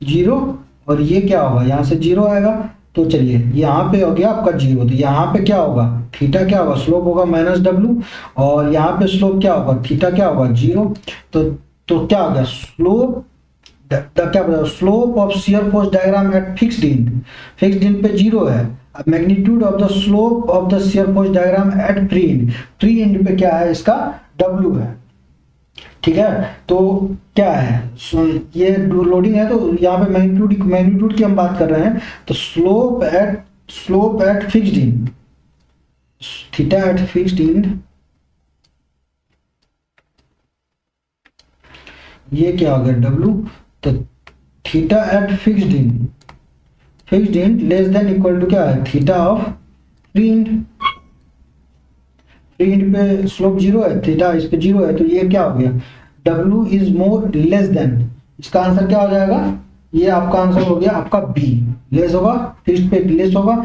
A: 0, और ये क्या होगा, यहाँ से 0 आएगा। तो चलिए यहाँ पे हो गया आपका 0, तो यहाँ पे क्या होगा, थीटा क्या होगा, स्लोप होगा -W, और यहाँ पे स्लोप क्या होगा, थीटा क्या होगा 0। तो क्या हो गया, स्लोप क्या बोला, slope of shear force diagram at fixed end, fixed end पे 0 है। अब magnitude of the slope of the shear force diagram at free end, free end पे क्या है, इसका W है। ठीक है, तो क्या है, ये लोडिंग है, तो यहाँ पे मैग्नीट्यूड की हम बात कर रहे हैं, तो slope at fixed end, theta at fixed end, ये क्या हो गया W, तो theta at fixed end less than equal to क्या है, theta of free end. Free end पे स्लोप 0 है, थीटा इस पे 0 है, तो ये क्या हो गया, W is more less than, इसका आंसर क्या हो जाएगा, ये आपका आंसर हो गया आपका B, लेस होगा, फिक्स्ड पे लेस होगा।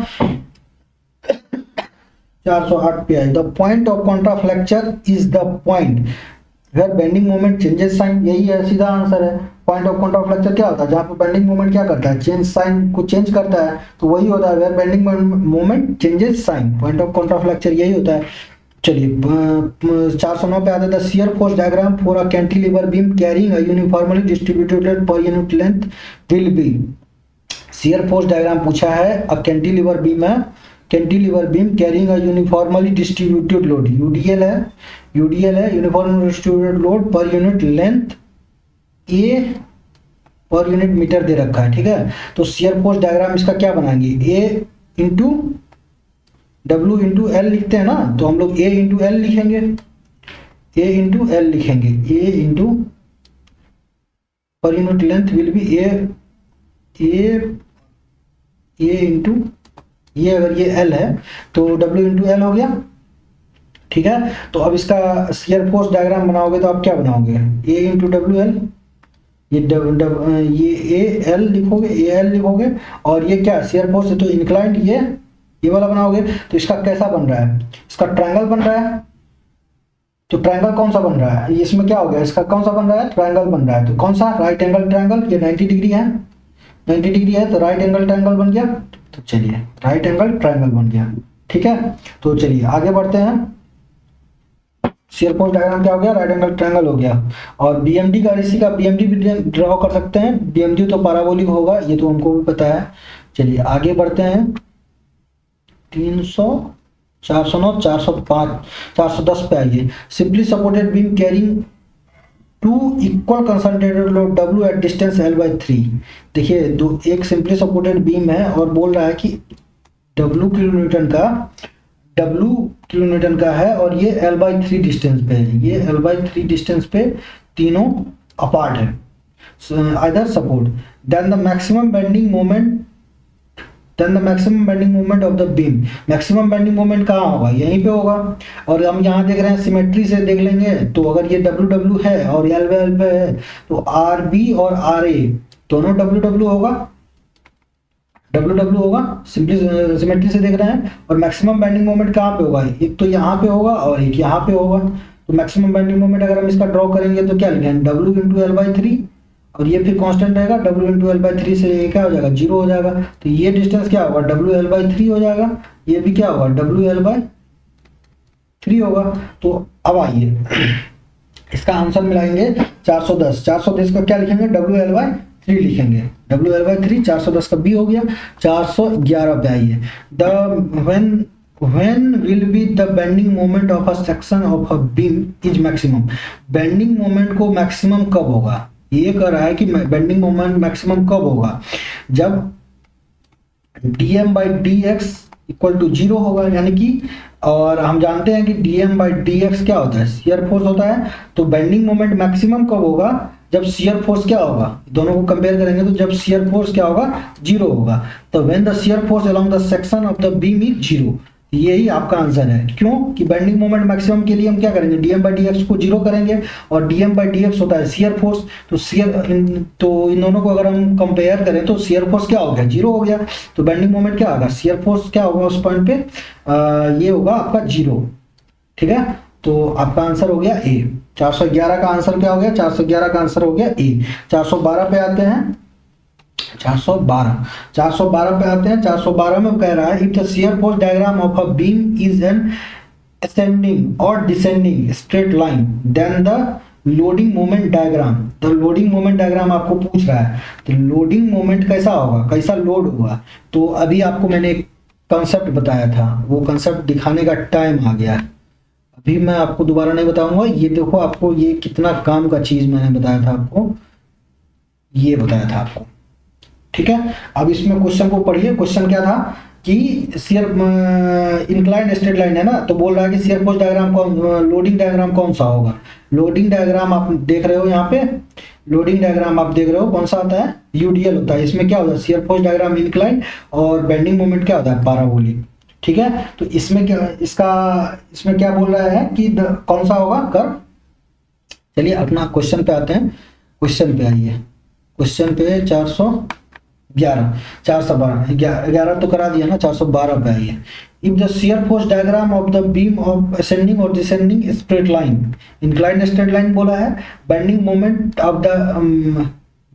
A: 408 पे है, the point of contraflexure is the point where bending moment changes sign, यही है, सीधा आंसर है। पॉइंट ऑफ कॉन्ट्राफ्लेक्चर क्या होता है, जहाँ पे बेंडिंग मोमेंट क्या करता है, चेंज साइन को चेंज करता है, तो वही होता है where bending moment changes sign, point of contraflexure यही होता है। चलिए 409 पे आता है, the shear force diagram for a cantilever beam carrying a uniformly distributed load per unit length will be. Shear force diagram पूछा है, अ कैंटिलीवर बीम है, cantilever beam carrying a uniformly distributed load, UDL है, uniformly distributed load per unit length a per unit metre दे रखा है। ठीक है, तो shear force diagram इसका क्या बनाएंगे, ए इंटू W इंटू एल लिखते हैं ना, तो हम लोग A इंटू एल लिखेंगे, A इंटू एल लिखेंगे, A इंटू पर unit length will B A into ये, अगर ये L है तो W इंटू एल हो गया। ठीक है, तो अब इसका शियर फोर्स डायग्राम बनाओगे तो आप क्या बनाओगे, A इंटू WL, ये AL लिखोगे, AL लिखोगे, और ये क्या शियर फोर्स है तो इंक्लाइंड ये वाला बनाओगे, तो इसका कैसा बन रहा है, इसका ट्रायंगल बन रहा है। तो ट्रायंगल कौन सा बन रहा है, इसमें क्या हो गया, इसका कौन सा बन रहा है, ट्रायंगल बन रहा है, तो कौन सा, राइट एंगल ट्रायंगल, ये 90 डिग्री है, 90 डिग्री है, तो राइट एंगल ट्रायंगल बन गया। तो चलिए राइट एंगल ट्रायंगल बन गया। ठीक है, तो चलिए आगे बढ़ते हैं। शियर फोर्स डायग्राम क्या हो गया, राइट एंगल ट्रायंगल हो गया। और BMD का, इसी का BMD भी ड्रॉ कर सकते हैं, BMD तो पैराबोलिक होगा, ये तो हमको भी पता है। चलिए आगे बढ़ते हैं, 300, 409, 405, 410 पे आइए। Simply supported beam carrying two equal concentrated load W at distance L/3। देखिए एक सिंपली सपोर्टेड बीम है और बोल रहा है कि W किलो न्यूटन का है, और ये L/3 डिस्टेंस पे है, ये L/3 डिस्टेंस पे तीनों अपार्ट है। either support, then the maximum bending moment of the beam, maximum bending moment कहाँ होगा, यहीं पे होगा। और हम यहाँ देख रहे हैं सिमेट्री से देख लेंगे, तो अगर ये डब्ल्यू डब्ल्यू है और एल पे है तो आर बी और आर ए दोनों डब्ल्यू डब्ल्यू होगा, सिंपली सिमेट्री से देख रहे हैं। और मैक्सिमम बेंडिंग मोमेंट कहाँ पे होगा, एक तो यहाँ पे होगा और एक यहाँ पे होगा। तो मैक्सिमम बेंडिंग मोमेंट अगर हम इसका ड्रॉ करेंगे तो क्या लिखेंगे, W into L by three, और ये फिर कांस्टेंट रहेगा, W into L by three से ये क्या हो जाएगा, जीरो हो जाएगा। तो ये डिस्टेंस क्या होगा, डब्ल्यू एल बाई थ्री हो जाएगा, ये भी क्या होगा, डब्ल्यू एल बाई थ्री होगा। तो अब आइए इसका आंसर मिलाएंगे 410, 410 का क्या लिखेंगे, डब्ल्यू एल बाई थ्री लिखेंगे, डब्ल्यू एल बाई थ्री, 410 का बी हो गया। 411 पे आइए, the when will be the bending moment of a section of a beam is maximum, bending moment को मैक्सिमम कब होगा, ये कह रहा है कि बेंडिंग मोमेंट मैक्सिमम कब होगा, जब dm by D X equal to zero होगा, यानी कि, और हम जानते हैं कि dm बाई डी एक्स क्या होता है, शियर फोर्स होता है। तो बेंडिंग मोमेंट मैक्सिमम कब होगा, जब शियर फोर्स क्या होगा, दोनों को कंपेयर करेंगे तो जब शियर फोर्स क्या होगा, जीरो होगा। तो when the shear force along the section of the beam is zero, यही आपका आंसर है। क्यों कि बेंडिंग मोमेंट मैक्सिमम के लिए हम क्या करेंगे, dm बाई डी एक्स को जीरो करेंगे, और dm बाई डी एक्स होता है शियर फोर्स। तो इन दोनों को अगर हम कंपेयर करें तो शियर फोर्स क्या हो गया, जीरो हो गया। तो बेंडिंग मोमेंट क्या होगा, शियर फोर्स क्या होगा उस पॉइंट पे, ये होगा आपका जीरो। ठीक है, तो आपका आंसर हो गया ए। 411 का आंसर क्या हो गया, 411 का आंसर हो गया ए। 412 पे आते हैं, 412 पे आते हैं। 412 में कह रहा है, if the shear force diagram of a beam is an ascending और descending straight line, then the loading moment diagram, the loading moment diagram आपको पूछ रहा है, तो लोडिंग मोमेंट कैसा होगा, कैसा लोड होगा। तो अभी आपको मैंने एक कंसेप्ट बताया था, वो कंसेप्ट दिखाने का टाइम आ गया है, अभी मैं आपको दोबारा नहीं बताऊंगा। ये देखो आपको ये कितना काम का चीज मैंने बताया था आपको, ये बताया था आपको। ठीक है, अब इसमें क्वेश्चन को पढ़िए। क्वेश्चन क्या था कि शियर इंक्लाइंड स्ट्रेट लाइन है ना, तो बोल रहा है कि शियर फोर्स डायग्राम कौन, लोडिंग डायग्राम कौन सा होगा। लोडिंग डायग्राम आप देख रहे हो यहाँ पे, लोडिंग डायग्राम आप देख रहे हो कौन सा आता है, यूडीएल होता है। इसमें क्या होता है, शियर फोर्स डायग्राम इंक्लाइंड, और बेंडिंग मोमेंट क्या होता है, पैराबोलिक। ठीक है, तो इसमें क्या, इसमें क्या बोल रहा है कि कौन सा होगा, कर्व। चलिए अपना क्वेश्चन पे आते हैं, क्वेश्चन पे आइए, क्वेश्चन पे 411 तो करा दिया ना, 412 पे आइए। If the shear force diagram of the beam of ascending और descending straight line, inclined straight line बोला है, bending moment of the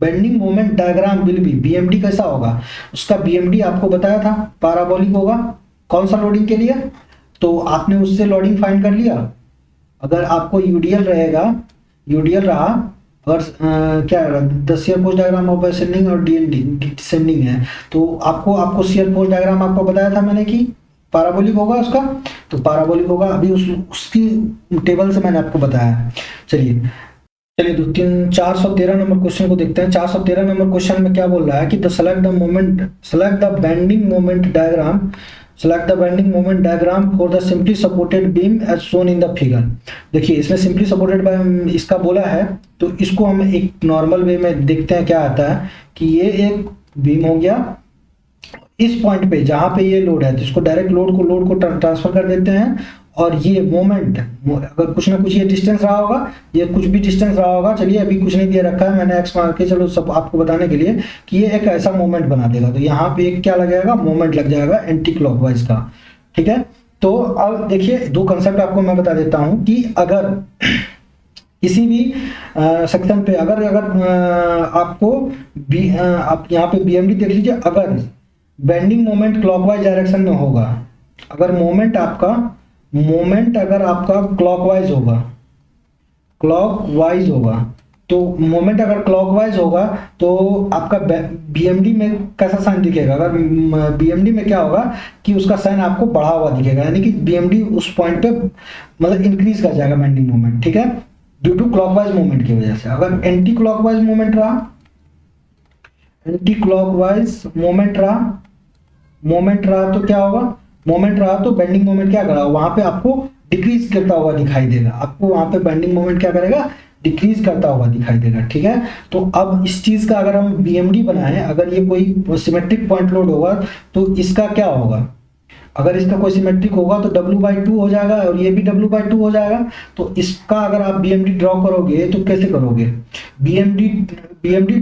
A: bending moment diagram will be, BMD कैसा होगा, उसका बीएमडी आपको बताया था, पैराबोलिक होगा। कौन सा लोडिंग के लिए, तो आपने उससे लोडिंग फाइंड कर लिया। अगर आपको यूडीएल रहेगा, यूडीएल रहा, और क्या the shear force diagram of ascending और डिसेंडिंग है, तो आपको शियर फोर्स डायग्राम आपको बताया था मैंने कि पैराबोलिक होगा उसका, तो पैराबोलिक होगा। अभी उसकी टेबल से मैंने आपको बताया। चलिए 413 नंबर क्वेश्चन को देखते हैं। 413 नंबर क्वेश्चन में क्या बोल रहा है कि select the bending moment diagram, select the bending moment diagram for the simply supported beam as shown in the figure। देखिए इसमें simply supported by इसका बोला है, तो इसको हम एक नॉर्मल वे में देखते हैं क्या आता है कि ये एक बीम हो गया, इस पॉइंट पे जहां पे ये लोड है तो इसको डायरेक्ट लोड को ट्रांसफर कर देते हैं, और ये मोमेंट अगर कुछ ना कुछ ये डिस्टेंस रहा होगा, ये कुछ भी डिस्टेंस रहा होगा, चलिए अभी कुछ नहीं दिया रखा है मैंने एक्स मार के, चलो सब आपको बताने के लिए कि ये एक ऐसा मोमेंट बना देगा, तो यहाँ पे एक क्या लगेगा, मोमेंट लग जाएगा एंटी क्लॉकवाइज का। ठीक है, तो अब देखिए दो कंसेप्ट आपको मैं बता देता हूँ कि अगर किसी भी सेक्शन पे अगर आपको आप यहाँ पे बीएमडी देख लीजिए, अगर बेंडिंग मोमेंट क्लॉकवाइज डायरेक्शन में होगा, अगर मोमेंट अगर आपका क्लॉकवाइज होगा, तो मोमेंट अगर क्लॉकवाइज होगा तो आपका बीएमडी में कैसा साइन दिखेगा, अगर बीएमडी में क्या होगा कि उसका साइन आपको बढ़ा हुआ दिखेगा, यानी कि बीएमडी उस पॉइंट पे मतलब इंक्रीज कर जाएगा बेंडिंग मोमेंट। ठीक है, ड्यू टू क्लॉकवाइज मोमेंट की वजह से। अगर एंटी क्लॉकवाइज मोमेंट रहा तो क्या होगा, मोमेंट रहा तो बेंडिंग मोमेंट क्या करा, वहां पे आपको डिक्रीज करता हुआ दिखाई देगा, आपको वहां पे बेंडिंग मोमेंट क्या करेगा, डिक्रीज करता हुआ दिखाई देगा, ठीक है। तो अब इस चीज का अगर हम बीएमडी बनाएं, अगर ये कोई सिमेट्रिक पॉइंट लोड होगा तो इसका क्या होगा, अगर इसका कोई सिमेट्रिक होगा तो W/2 हो जाएगा और ये भी W/2 हो जाएगा। तो इसका अगर आप बीएमडी ड्रॉ करोगे तो कैसे करोगे, बीएमडी बीएमडी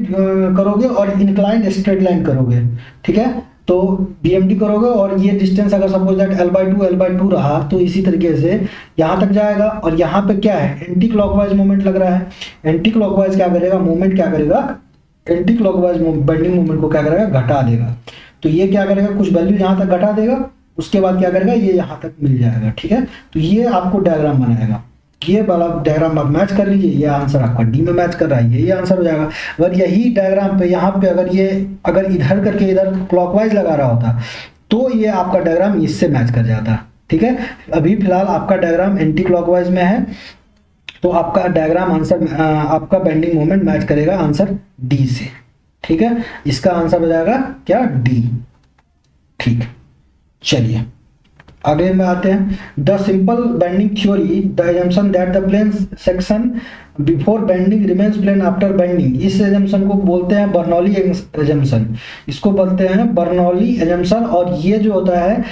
A: करोगे और इंक्लाइंड स्ट्रेट लाइन करोगे, ठीक है। तो बीएमडी करोगे और ये डिस्टेंस अगर सपोज दैट L/2 रहा तो इसी तरीके से यहाँ तक जाएगा। और यहाँ पे क्या है, एंटी क्लॉकवाइज मोमेंट लग रहा है। एंटी क्लॉकवाइज क्या करेगा, मोमेंट क्या करेगा, एंटी क्लॉकवाइज बेंडिंग मोमेंट को क्या करेगा, घटा देगा। तो ये क्या करेगा, कुछ वैल्यू यहाँ तक घटा देगा, उसके बाद क्या करेगा, ये यहाँ तक मिल जाएगा, ठीक है। तो ये आपको डायग्राम बनाएगा, ये वाला डायग्राम आप मैच कर लीजिए, ये आंसर आपका डी में मैच कर रहा है, ये आंसर हो जाएगा। अगर यही डायग्राम पे यहाँ पे अगर इधर करके इधर क्लॉकवाइज लगा रहा होता तो ये आपका डायग्राम इससे मैच कर जाता, ठीक है। अभी फिलहाल आपका डायग्राम एंटी क्लॉकवाइज में है, तो आपका डायग्राम आंसर आपका बेंडिंग मोमेंट मैच करेगा आंसर डी से, ठीक है। इसका आंसर हो जाएगा क्या, डी, ठीक। चलिए अगले में आते हैं। The simple bending theory, the assumption that the plane section before bending remains plane after bending, इस एजम्पशन को बोलते हैं बर्नौली एजम्पशन, इसको बोलते हैं बर्नौली एजम्पशन। और ये जो होता है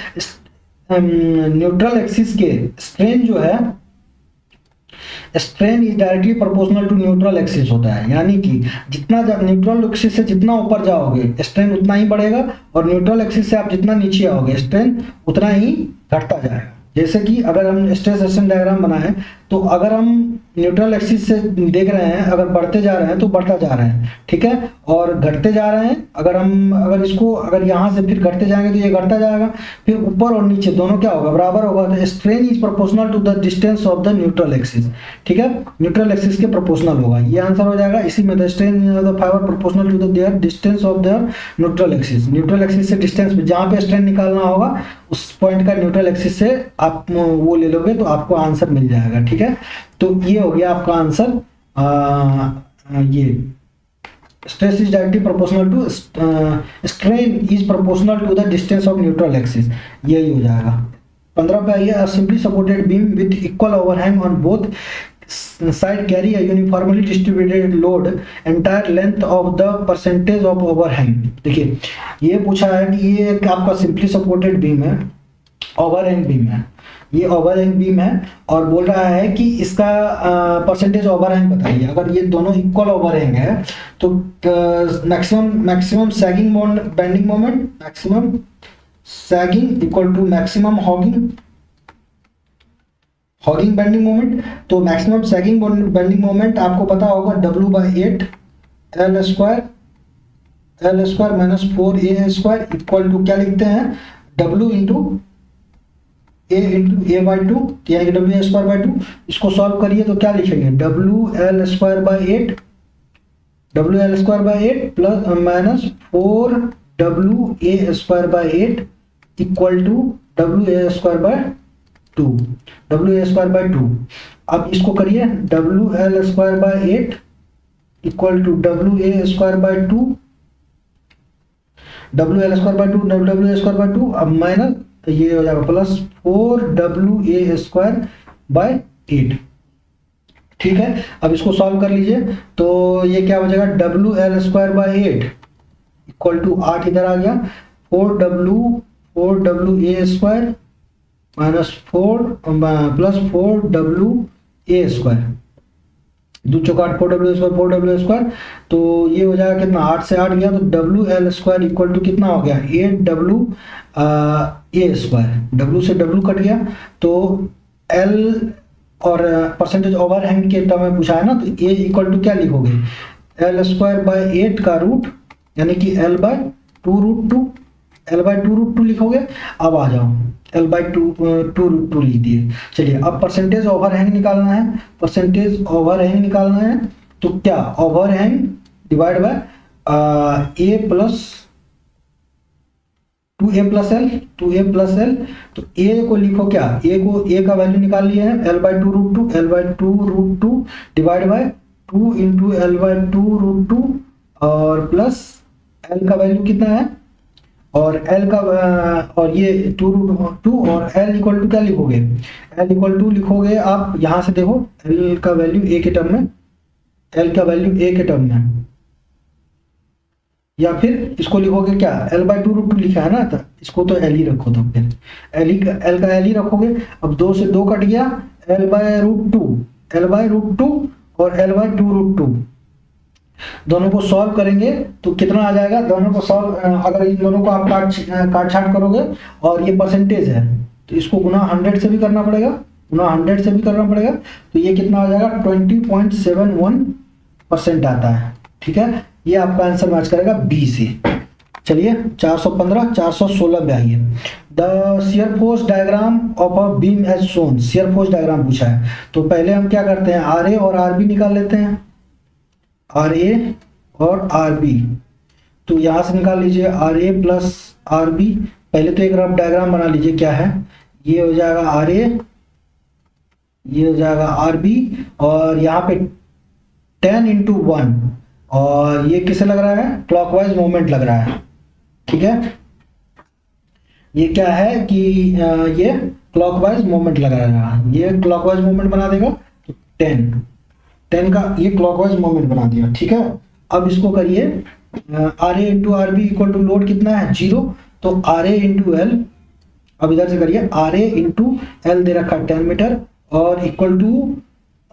A: न्यूट्रल एक्सिस के स्ट्रेन जो है, strain is directly proportional to neutral axis होता है, यानी कि जितना न्यूट्रल एक्सिस से जितना ऊपर जाओगे स्ट्रेन उतना ही बढ़ेगा, और न्यूट्रल एक्सिस से आप जितना नीचे आओगे स्ट्रेन उतना ही घटता जाएगा। जैसे कि अगर हम स्ट्रेस रेशन डायग्राम बनाएं तो अगर हम न्यूट्रल एक्सिस से देख रहे हैं, अगर बढ़ते जा रहे हैं तो बढ़ता जा रहे हैं, ठीक है, और घटते जा रहे हैं अगर इसको अगर यहाँ से फिर घटते जाएंगे तो ये घटता जाएगा, फिर ऊपर और नीचे दोनों क्या होगा, बराबर होगा। तो strain is proportional to the distance of the neutral axis, ठीक है, न्यूट्रल एक्सिस के प्रोपोर्शनल होगा, ये आंसर हो जाएगा। इसी में the strain of the fibre proportional to the their distance of the neutral axis, neutral axis से डिस्टेंस जहाँ पे स्ट्रेन निकालना होगा उस पॉइंट का न्यूट्रल एक्सिस से आप वो ले लोगे तो आपको आंसर मिल जाएगा, ठीक है। तो ये हो गया आपका आंसर, ये stress is directly proportional to strain is proportional to the distance of neutral axis, यही हो जाएगा। 15 पे आइए, simply supported beam with equal overhang on both side carry a uniformly distributed load entire length of the percentage of overhang। देखिए ये पूछा है कि ये एक आपका सिंपली सपोर्टेड बीम है, ओवरहैंग बीम है, ये ओवरहैंग बीम है और बोल रहा है कि इसका परसेंटेज ओवरहैंग बताइए। अगर ये दोनों इक्वल ओवरहैंग है तो maximum sagging bending moment, maximum sagging equal to maximum hogging bending moment. तो मैक्सिमम सैगिंग बेंडिंग मोमेंट आपको पता होगा W/8 L square minus 4A square equal to क्या लिखते हैं, W इंटू A/2, यानी कि W स्क्वायर/2। इसको सॉल्व करिए तो क्या लिखेंगे, WL square plus minus 4WA square equal to WA square. अब इसको करिए, WL square equal to WA square, WL square अब माइनस ये हो जाएगा प्लस 4WA स्क्वायर/8, ठीक है। अब इसको सॉल्व कर लीजिए तो ये क्या हो जाएगा, WL स्क्वायर/8 इक्वल टू 8 इधर आ गया, 4WA square minus 4 plus 4WA square, 2 चौका 8, 4W स्क्वायर। तो ये हो जाएगा कितना, 8 से 8 गया तो WL स्क्वायर इक्वल टू कितना हो गया, 8WA स्क्वायर। W से W कट गया तो L और परसेंटेज ओवरहैंग के टर्म में पूछा है ना, तो A इक्वल टू क्या लिखोगे, L स्क्वायर/8 का रूट, यानी कि L/2 लिखोगे। अब आ जाओ L/2 लिख दिए। चलिए अब परसेंटेज ओवरहैंग निकालना है, तो क्या, overhang divide by A plus 2A plus L। तो A को लिखो क्या, A का वैल्यू निकाल लिया है, L/2 divide by 2 into L/2 और प्लस L का वैल्यू कितना है, और L का और ये 2 और L इक्वल टू क्या लिखोगे, L इक्वल टू लिखोगे आप यहाँ से देखो L का वैल्यू A के टर्म में एल का वैल्यू ए के टर्म में, या फिर इसको लिखोगे क्या, L/2√2 लिखा है ना, तो इसको तो एल ही रखो, तो फिर एल का एल ही रखोगे। अब 2 से 2 कट गया, L/√2 और L/2√2 दोनों को सॉल्व करेंगे तो कितना आ जाएगा। दोनों को सॉल्व, अगर इन दोनों को आप काट छाट करोगे और ये परसेंटेज है तो इसको गुना 100 से भी करना पड़ेगा, गुना 100 से भी करना पड़ेगा, तो ये कितना आ जाएगा 20.71% आता है। ठीक है, ये आपका आंसर मैच करेगा बी से। चलिए 415 416 में आइए। The shear force diagram of a beam as shown, shear force diagram पूछा है, तो पहले हम क्या करते हैं, आर ए और आर बी निकाल लेते हैं, आर ए और आर बी। तो यहाँ से निकाल लीजिए R A plus R B. पहले तो एक रफ डायग्राम बना लीजिए, क्या है, ये हो जाएगा आर ए, ये हो जाएगा आर बी, और यहाँ पे 10 × 1, और ये किसे लग रहा है, क्लॉकवाइज मोमेंट लग रहा है। ठीक है, ये क्या है कि ये क्लॉकवाइज मोमेंट लग रहा है, ये क्लॉकवाइज मोमेंट बना देगा, तो 10 का ये क्लॉकवाइज मोमेंट बना दिया। ठीक है, अब इसको करिए, R A into R B equal to load कितना है 0, तो आर ए इंटू एल, अब इधर से करिए, आर ए इंटू एल दे रखा है 10 मीटर, और equal to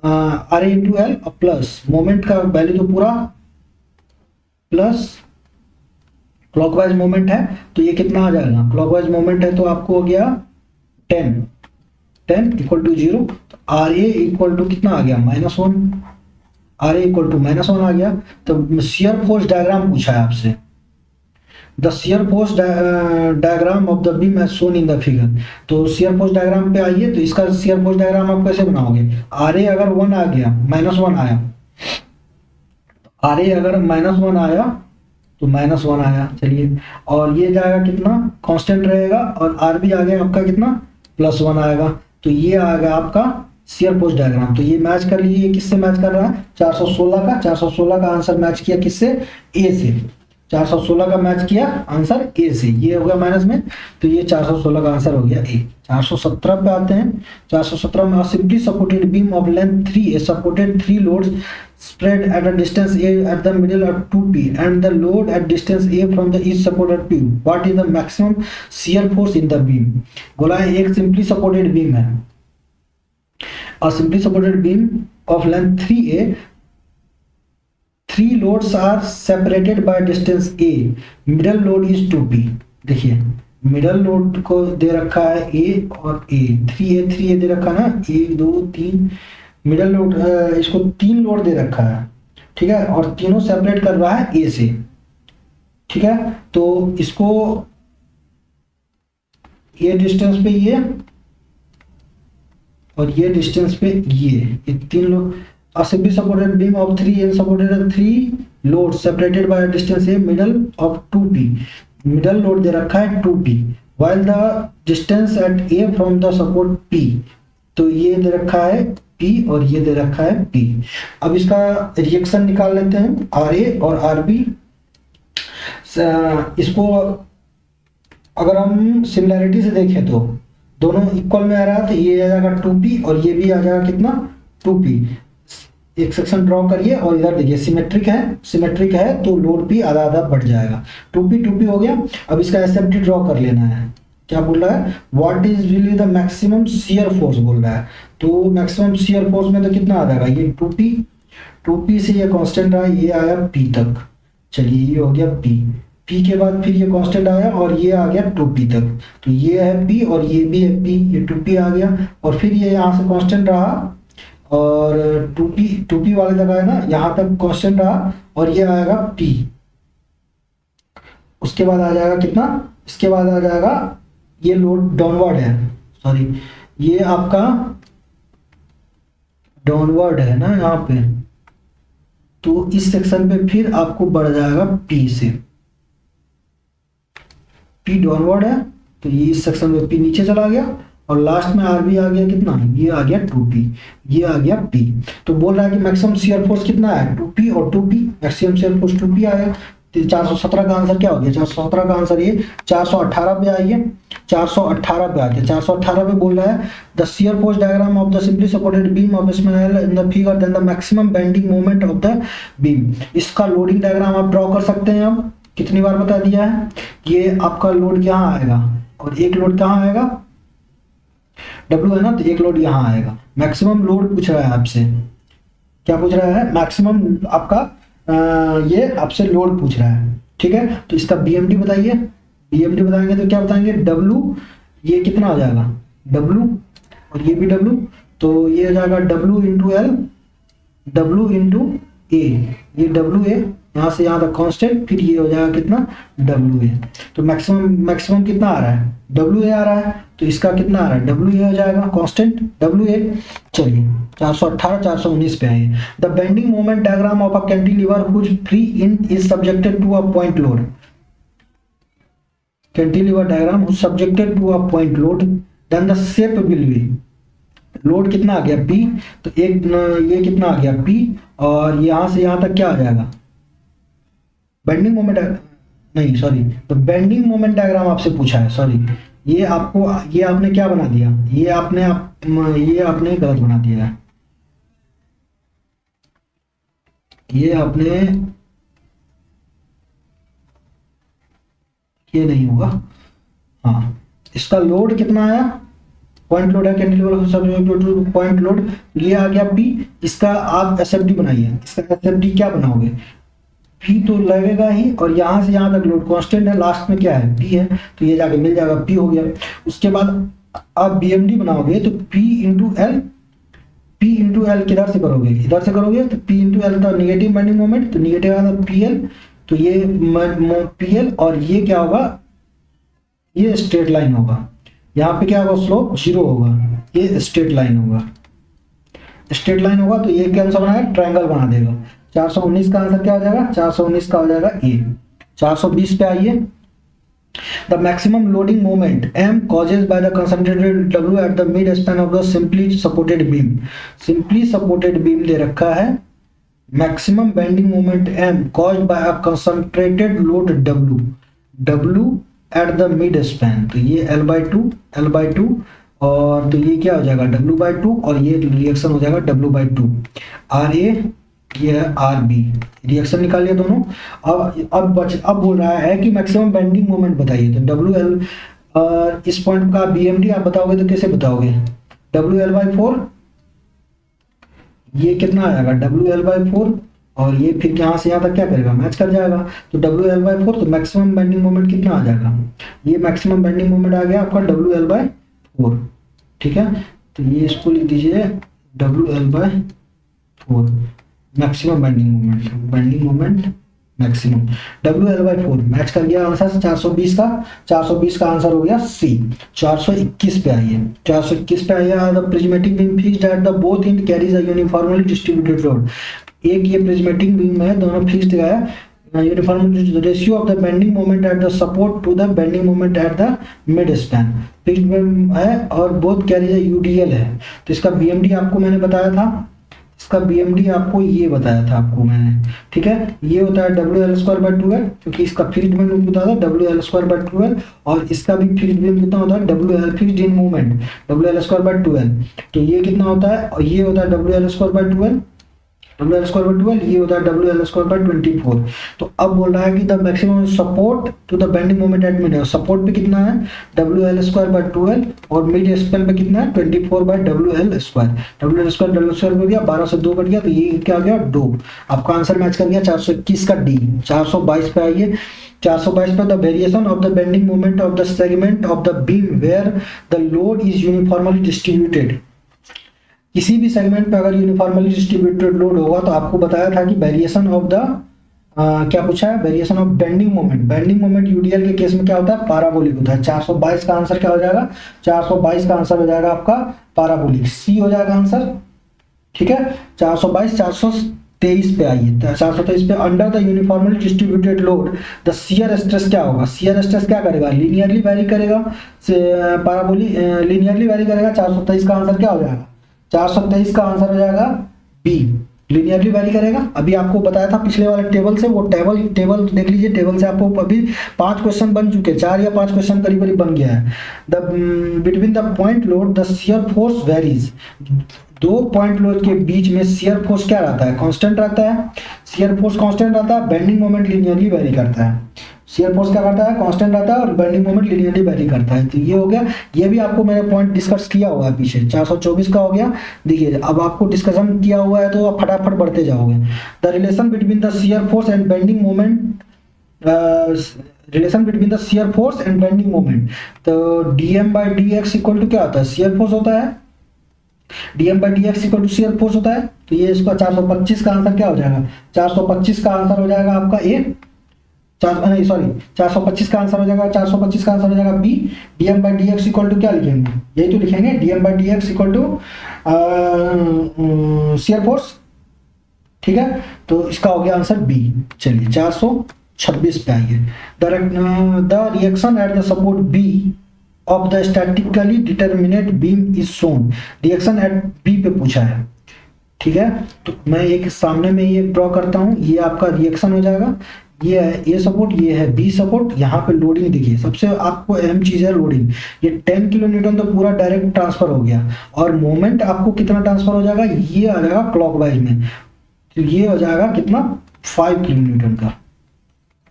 A: R A into L plus moment का वैल्यू तो पूरा प्लस क्लॉकवाइज मोमेंट है, तो ये कितना आ जाएगा, क्लॉकवाइज मोमेंट है तो आपको हो गया 10 इक्वल टू 0, तो आर ए इक्वल टू कितना आ गया -1, आर ए इक्वल टू -1 आ गया। तो शियर फोर्स डायग्राम पूछा है आपसे, the shear force diagram of the beam as shown in the figure. तो शियर फोर्स डायग्राम पे आइए, तो इसका शियर फोर्स डायग्राम आप कैसे बनाओगे, आर ए अगर 1 आ गया, -1 आया, आर ए अगर -1 आया तो -1 आया, चलिए, और ये जाएगा कितना, कांस्टेंट रहेगा, और आर बी आ गया आपका कितना, +1 आएगा, तो ये आएगा आपका शियर फोर्स डायग्राम। तो ये मैच कर लीजिए, ये किससे मैच कर रहा है, 416 का आंसर मैच किया किससे, ए से, 416 का मैच किया आंसर ए से, ये हो गया माइनस में, तो ये 416 का आंसर हो गया ए। 417 पे आते हैं, 417 में simply supported beam of length 3 supported 3 loads spread at a distance a at the middle of 2p and the load at distance a from the each supported p, what is the maximum shear force in the beam। बोला है एक simply supported beam है, a simply supported beam of length 3a, 3 loads are separated by distance a, middle load is 2p। देखिए middle load को दे रखा है a और a, 3a दे रखा है ना, 1 2 3, मिडल लोड इसको 3 लोड दे रखा है, ठीक है, और तीनों सेपरेट कर रहा है ए से। ठीक है, तो इसको ये डिस्टेंस पे ये और ये डिस्टेंस पे ये 3 लोग, simply supported beam of 3 supported 3 load separated by distance a middle of 2p, middle load दे रखा है 2p, while the distance at a from the support p, तो ये दे रखा है P और ये दे रखा है P। अब इसका रिएक्शन निकाल लेते हैं, आर ए और आर बी। इसको अगर हम सिमिलैरिटी से देखें तो दोनों इक्वल में आ रहा है, तो ये आ जाएगा 2p और ये भी आ जाएगा कितना 2p। एक सेक्शन ड्रॉ करिए और इधर देखिए सिमेट्रिक है तो लोड p आधा आधा बढ़ जाएगा, 2p हो गया। अब इसका एसएफटी ड्रॉ कर लेना है, क्या बोल रहा है, what is really the maximum shear force बोल रहा है, तो मैक्सिमम शियर फोर्स में तो कितना आ जाएगा, ये 2p से ये कांस्टेंट रहा, ये आया p तक, चलिए ये हो गया p के बाद फिर ये कांस्टेंट आया और ये आ गया 2p तक, तो ये है p और ये भी है p, ये 2p आ गया, और फिर ये यहाँ से कांस्टेंट रहा और 2p वाले जगह है ना, यहाँ तक कांस्टेंट रहा और ये आएगा p। उसके बाद आ जाएगा कितना, इसके बाद आ जाएगा ये लोड डाउनवर्ड है, सॉरी ये आपका डाउनवर्ड है ना यहाँ पे, तो इस सेक्शन पे फिर आपको बढ़ जाएगा p से, p डाउनवर्ड है तो ये इस सेक्शन में p नीचे चला गया और लास्ट में आर भी आ गया कितना, ये आ गया 2p, ये आ गया p। तो बोल रहा है कि मैक्सिमम शियर फोर्स कितना है 2p और 2p, maximum shear force 2p आया, 417 का आंसर क्या हो गया? 417 का आंसर ये 418 पे आइए, 418 पे आ गया। 418 पे बोल रहा है the shear force diagram of the simply supported beam of small in the figure then the maximum bending moment of the beam. इसका लोडिंग डायग्राम आप ड्रॉ कर सकते हैं। अब कितनी बार बता दिया है, ये आपका लोड यहाँ आएगा और एक लोड कहाँ आएगा, W है ना, तो एक लोड यहाँ आएगा। मैक्सिमम लोड पूछ रहा है आपसे, क्या पूछ रहा है? मैक्सिमम आपका ये आपसे लोड पूछ रहा है, ठीक है। तो इसका BMD बताइए, BMD बताएंगे तो क्या बताएंगे? W, ये कितना हो जाएगा? W और ये भी W, तो ये हो जाएगा W into L, W into A, ये WA यहाँ से यहाँ तक कांस्टेंट, फिर ये हो जाएगा कितना? WA। तो मैक्सिमम कितना आ रहा है? WA आ रहा है, तो इसका कितना आ रहा है? WA हो जाएगा कांस्टेंट WA। चलिए 418 419 पे आइए। The bending moment diagram of a cantilever which free end is subjected to a point load. Cantilever diagram which subjected to a point load then the shape will be, load कितना आ गया? P, तो एक ये कितना आ गया? P, और यहाँ से यहाँ तक क्या आ जाएगा? बेंडिंग मोमेंट, नहीं सॉरी, तो बेंडिंग मोमेंट डायग्राम आपसे पूछा है, सॉरी, ये आपने क्या बना दिया? ये आपने गलत बना दिया है, ये आपने, ये नहीं होगा। हाँ, इसका लोड कितना आया? पॉइंट लोड है कैंटिलीवर पॉइंट लोड, ये आ गया P। इसका आप SFD बनाइए, इसका SFD क्या बनाओगे? P तो लगेगा ही, और यहाँ से यहाँ तक लोड कांस्टेंट है, लास्ट में क्या है? P है, तो ये जाके मिल जाएगा, P हो गया। उसके बाद आप BMD बनाओगे तो P इंटू एल किधर से करोगे? इधर से करोगे, तो P इंटू एल तो निगेटिव बेंडिंग मोमेंट, तो निगेटिव आएगा PL, तो ये PL, और ये क्या होगा? ये स्ट्रेट लाइन होगा। यहाँ पे क्या होगा? स्लोप 0 होगा, ये स्ट्रेट लाइन होगा, स्ट्रेट लाइन होगा, तो ये कैसा बनाएगा? ट्रायंगल बना देगा। 419 का आंसर क्या हो जाएगा? 419 का हो जाएगा A। 420 पे आइए। The maximum loading moment M causes by the concentrated W at the mid span of the simply supported beam। simply supported beam दे रखा है, maximum bending moment M caused by a concentrated load W at the mid span, तो ये L/2 और तो ये क्या हो जाएगा? W/2, और ये रिएक्शन हो जाएगा W/2। RA, ये है RB, रिएक्शन निकालिए दोनों। अब बोल रहा है कि मैक्सिमम बेंडिंग मोमेंट बताइए, तो WL, और इस पॉइंट का BMD आप बताओगे तो कैसे बताओगे? WL/4, ये कितना आएगा? WL/4, और ये फिर यहाँ से यहाँ तक क्या करेगा? मैच कर जाएगा, तो WL/4, तो मैक्सिमम बेंडिंग मोमेंट कितना आ जाएगा? ये मैक्सिमम बेंडिंग मोमेंट आ गया आपका WL/4, ठीक है। तो ये इसको लिख दीजिए WL/4, maximum bending moment maximum WL/4 match कर गया आंसर 420 का। 420 का आंसर हो गया C। 421 पे आइए, 421 पे आइए। The prismatic beam fixed at the both end carries a uniformly distributed load. एक ये प्रिज्मेटिक बीम है, दोनों फिक्स्ड है, uniformly ratio of the bending moment at the support to the bending moment at the mid span. Fixed beam है और both carries a UDL है, तो इसका BMD आपको मैंने बताया था, इसका BMD आपको ये बताया था आपको मैंने, ठीक है। ये होता है WL²/2L, क्योंकि इसका फिक्स्ड बीम होता था WL²/2L, और इसका भी फिक्स्ड बीम कितना होता है? WL fixed in movement WL²/2L। तो ये कितना होता है? और ये होता है WL²/2L, ये होता है WL²/24। तो अब बोल रहा है कि the maximum support to the bending moment at mid, support पे कितना है? WL²/2L, और मिड स्पैन पे कितना है? 24/WL²। WL² हो गया, 12 से 2 कट गया, तो ये क्या आ गया? 2। आपका आंसर मैच कर गया 421 का D। 422 पे आइए। 422 पे the variation of the bending moment of the segment of the beam where the load is uniformly distributed. किसी भी सेगमेंट पे अगर यूनिफॉर्मली डिस्ट्रीब्यूटेड लोड होगा तो आपको बताया था कि वेरिएशन ऑफ द क्या पूछा है? Variation of bending moment. Bending moment UDL के केस में क्या होता है? पाराबोलिक होता है। 422 का आंसर क्या हो जाएगा? 422 का आंसर हो जाएगा आपका पाराबोलिक, C हो जाएगा आंसर, ठीक है। 422 423 पे आइए। 423 पे under the uniformly distributed load the shear stress क्या होगा? शियर स्ट्रेस क्या करेगा? लीनियरली वैरी करेगा, पाराबोलिक लीनियरली वैरी करेगा। 423 का आंसर क्या हो जाएगा? 423 का आंसर हो जाएगा B। लीनियरली वैरी करेगा। अभी आपको बताया था पिछले वाले टेबल से, वो टेबल देख लीजिए। टेबल से आपको अभी 5 क्वेश्चन बन चुके हैं, 4 या 5 क्वेश्चन करीब करीब बन गया है। The between the point load the shear force varies. दो पॉइंट लोड के बीच में शियर फोर्स क्या रहता है? कांस्टेंट रहता है। शियर फोर्स कांस्टेंट रहता है, बेंडिंग मोमेंट लीनियरली वेरी करता है। शियर फोर्स क्या करता है? कांस्टेंट रहता है और बेंडिंग मोमेंट लीनियरली वेरी करता है। तो ये हो गया, ये भी आपको मैंने पॉइंट डिस्कस किया हुआ है पीछे। 424 का हो गया। देखिए अब आपको डिस्कशन किया हुआ है तो आप फटाफट बढ़ते जाओगे। The relation between the shear force and bending moment, relation between the shear force and bending moment. तो DM by D X equal to क्या होता है? शियर फोर्स होता है। DM by D X equal to shear force होता है। तो ये इसका 425 का आंसर क्या हो जाएगा? 425 का आंसर हो जाएगा आपका ए, 425 का आंसर हो जाएगा, 425 का आंसर हो जाएगा B. DM by D X equal to क्या लिखेंगे? यही तो लिखेंगे, DM by D X equal to shear force. ठीक है, तो इसका हो गया आंसर बी। चलिए 426 पे आइए। The reaction at the support B of the statically determinate beam is shown. Reaction at B पे पूछा है। ठीक है, तो मैं एक सामने में ये ड्रॉ करता हूं, ये आपका रिएक्शन हो जाएगा। ये है ए सपोर्ट, ये है बी सपोर्ट। यहाँ पे लोडिंग देखिए, सबसे आपको अहम चीज है लोडिंग। ये 10 किलो न्यूटन तो पूरा डायरेक्ट ट्रांसफर हो गया, और मोमेंट आपको कितना ट्रांसफर हो जाएगा? ये आ जाएगा क्लॉकवाइज में, तो ये हो जाएगा कितना? 5 किलो न्यूटन का।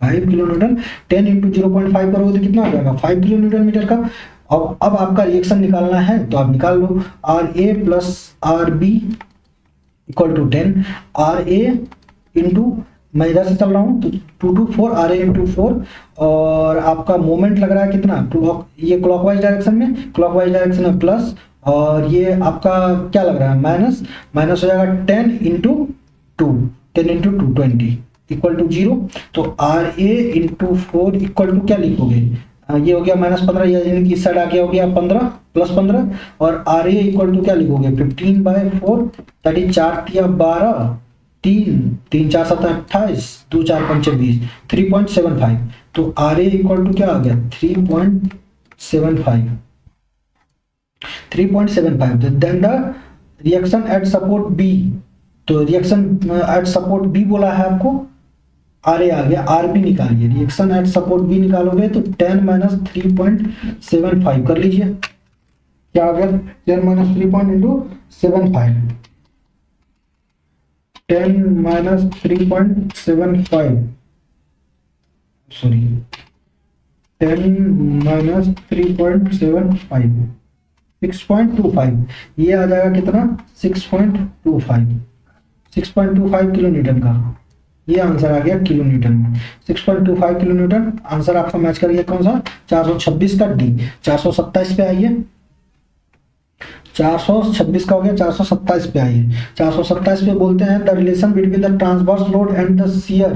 A: 5 किलो न्यूटन 10 इंटू 0.5 करोगे तो कितना हो जाएगा? 5 किलो न्यूटन मीटर का। अब आपका रिएक्शन निकालना है तो आप निकाल लो। R A plus R B equal to 10। R A into, मैं इधर से चल रहा हूँ तो 2 to 4 आर ए इंटू 4, और आपका मोमेंट लग रहा है कितना? ये क्लॉकवाइज डायरेक्शन में, क्लॉकवाइज डायरेक्शन में प्लस, और ये आपका क्या लग रहा है? माइनस। माइनस हो जाएगा 10 इंटू 2, 10 इंटू 2 20 इक्वल टू 0। तो R A into 4 equal to क्या लिखोगे? ये हो गया -15, यानी कि इस साइड आ गया हो गया 15 प्लस 15, और आर ए इक्वल टू क्या लिखोगे? 15/4, दैट 4 तिया 12, 3 4 7 28, 2 4 5 20, 3.75। तो आर ए इक्वल टू क्या आ गया? 3.75। 3.75। Then the reaction at support B. तो रिएक्शन एट सपोर्ट बी बोला है आपको, आर ए आ गया, आर बी निकालिए। रिएक्शन एट सपोर्ट बी निकालोगे तो 10 माइनस 3.75 कर लीजिए। क्या आ गया? 10 माइनस 3.75, 10 माइनस 3.75, सॉरी 10 माइनस 3.75, 6.25। ये आ जाएगा कितना? 6.25, 6.25 किलो न्यूटन का। ये आंसर आ गया किलो न्यूटन में। 6.25 किलो न्यूटन आंसर आपका मैच कर गया। कौन सा? 426 का डी। 427 पे आइए। 426 का हो गया, 427 पे आइए। 427 पे बोलते हैं the relation between the transverse load and the shear,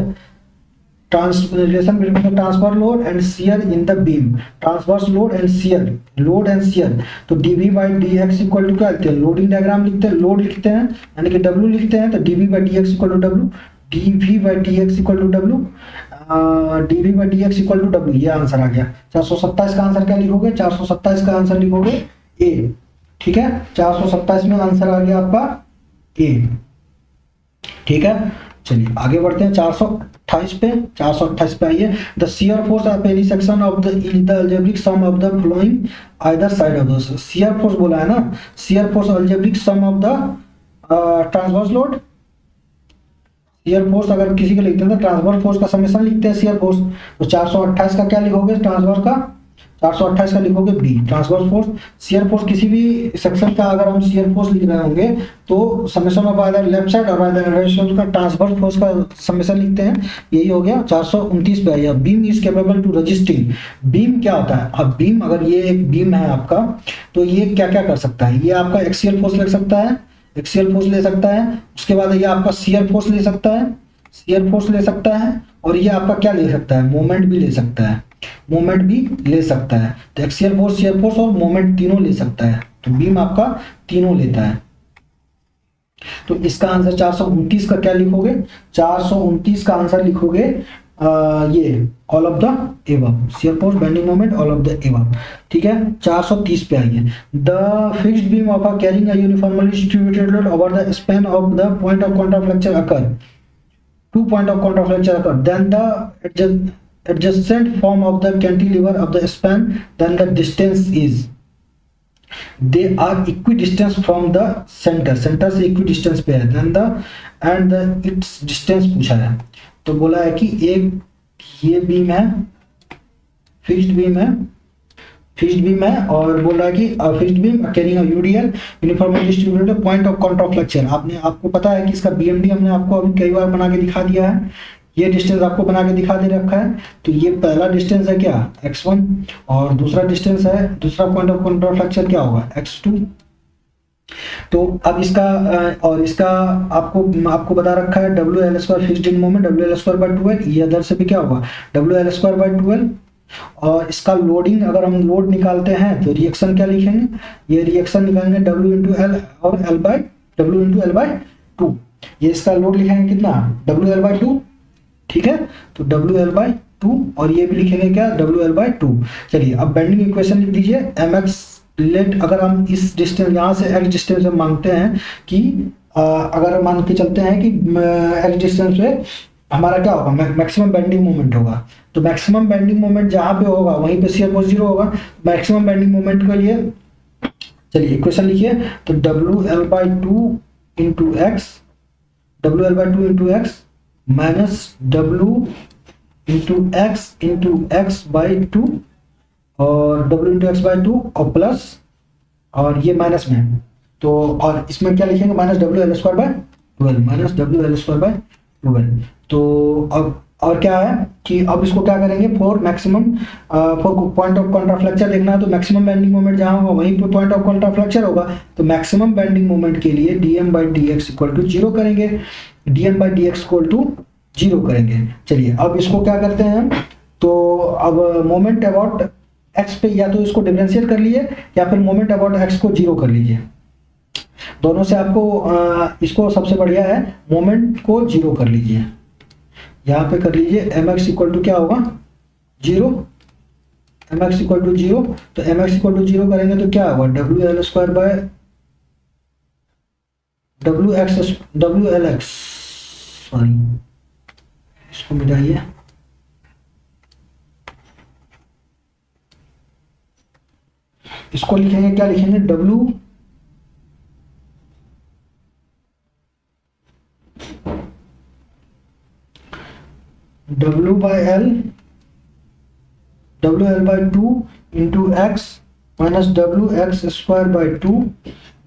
A: relation between the transfer load and shear in the beam. Transverse load and shear, load and shear. तो dv by D X equal to क्या लिखते हैं? Loading diagram लिखते हैं, load लिखते हैं, यानी कि w लिखते हैं। तो dv by D X equal to w, dv by D X equal to w, dv by D X equal to w। ये आंसर आ गया। 427 का आंसर क्या लिखोगे? 427 का आंसर लिखोगे ए। ठीक है, 427 में आंसर आ गया आपका ए। ठीक है, चलिए आगे बढ़ते हैं 428 पे। 428 पे आइए। The shear force of any section of the algebraic sum of the following either side of the. Shear force बोला है ना, shear force algebraic sum of the transverse load. Shear force अगर किसी को लिखते हैं तो ट्रांसवर्स फोर्स का समेशन लिखते हैं शियर फोर्स। तो 428 का क्या लिखोगे? ट्रांसवर्स का 428 का लिखोगे B, transverse force. Shear force किसी भी सेक्शन का अगर हम शियर फोर्स लिख रहे होंगे तो summation of either left side और आइदर राइट साइड का ट्रांसवर्स फोर्स का समेशन लिखते हैं। यही हो गया। 429 पे आइए। Beam is capable to resisting. Beam क्या होता है? अब बीम, अगर ये एक बीम है आपका, तो ये क्या क्या कर सकता है? ये आपका एक्सियल फोर्स ले सकता है, एक्सियल फोर्स ले सकता है। उसके बाद ये आपका शियर फोर्स ले सकता है, शियर फोर्स ले सकता है, और ये आपका क्या ले सकता है? मोमेंट भी ले सकता है, मोमेंट भी ले सकता है। तो एक्सियल फोर्स, शियर फोर्स और मोमेंट तीनों ले सकता है। तो बीम आपका तीनों लेता है। तो इसका आंसर 429 का क्या लिखोगे? 429 का आंसर लिखोगे ये all of the above, shear force, bending moment, all of the above, ठीक है। 430 पे आई है। The fixed beam of a carrying a uniformly distributed load over the span of the point of Contra fracture occur, 2 point of contra fracture occur, then the adjacent form of the cantilever of the span, then the distance is, they are equidistant from the center, center से equidistance पे है, then the and the its distance पूछा है। तो बोला है कि एक ये बीम है, फिक्स्ड बीम है, फिक्स्ड बीम है, और बोल रहा है कि fixed beam carrying a UDL uniformly distributed point of Contra fracture. आपको पता है कि इसका बीएमडी हमने आपको अभी कई बार बना के दिखा दिया है, ये डिस्टेंस आपको बना के दिखा दे रखा है। तो ये पहला डिस्टेंस है क्या, x1, और दूसरा डिस्टेंस है, दूसरा पॉइंट ऑफ कॉन्ट्रा फ्रैक्चर क्या होगा, x2। तो अब इसका और इसका आपको बता रखा है WL² fixed in moment WL²/12, ये अदर से भी क्या होगा WL²/12। और इसका लोडिंग अगर हम लोड निकालते हैं तो रिएक्शन क्या लिखेंगे, ये रिएक्शन निकालेंगे W×L और W×L/2। ये इसका लोड लिखेंगे कितना WL/2, ठीक है। तो WL/2 और ये भी लिखेंगे क्या WL/2। चलिए अब बेंडिंग इक्वेशन लिख दीजिए, mx लेट, अगर हम इस डिस्टेंस यहाँ से x डिस्टेंस में मांगते हैं कि अगर मान के चलते हैं कि x डिस्टेंस पे हमारा क्या होगा, मैक्सिमम बेंडिंग मोमेंट होगा। तो मैक्सिमम बेंडिंग मोमेंट जहाँ पे होगा वहीं पे शियर फोर्स 0 होगा। मैक्सिमम बेंडिंग मोमेंट के लिए चलिए इक्वेशन लिखिए, तो WL/2 into x, WL/2 into X minus W into x/2 और W इंटू x/2 और प्लस, और ये माइनस में, तो और इसमें क्या लिखेंगे -WL²/12। तो अब और क्या है कि अब इसको क्या करेंगे, for point of Contra fracture देखना है, तो मैक्सिमम बेंडिंग मोमेंट जहां होगा वहीं पे पॉइंट ऑफ कॉन्ट्रा फ्रैक्चर होगा। तो मैक्सिमम बेंडिंग मोमेंट के लिए dm/dx इक्वल टू 0 करेंगे, dm/dx इक्वल टू 0 करेंगे। चलिए अब इसको क्या करते हैं, तो अब मोमेंट अबाउट x पे या तो इसको डिफरेंशिएट कर लीजिए या फिर मोमेंट अबाउट x को 0 कर लीजिए। दोनों से आपको इसको सबसे बढ़िया है मोमेंट को 0 कर लीजिए, यहाँ पे कर लीजिए mx इक्वल टू क्या होगा 0, mx इक्वल टू 0। तो mx इक्वल टू 0 करेंगे तो क्या होगा WLx, सॉरी इसको मिटाइए, इसको लिखेंगे क्या लिखेंगे WL/2 into X minus WX²/2,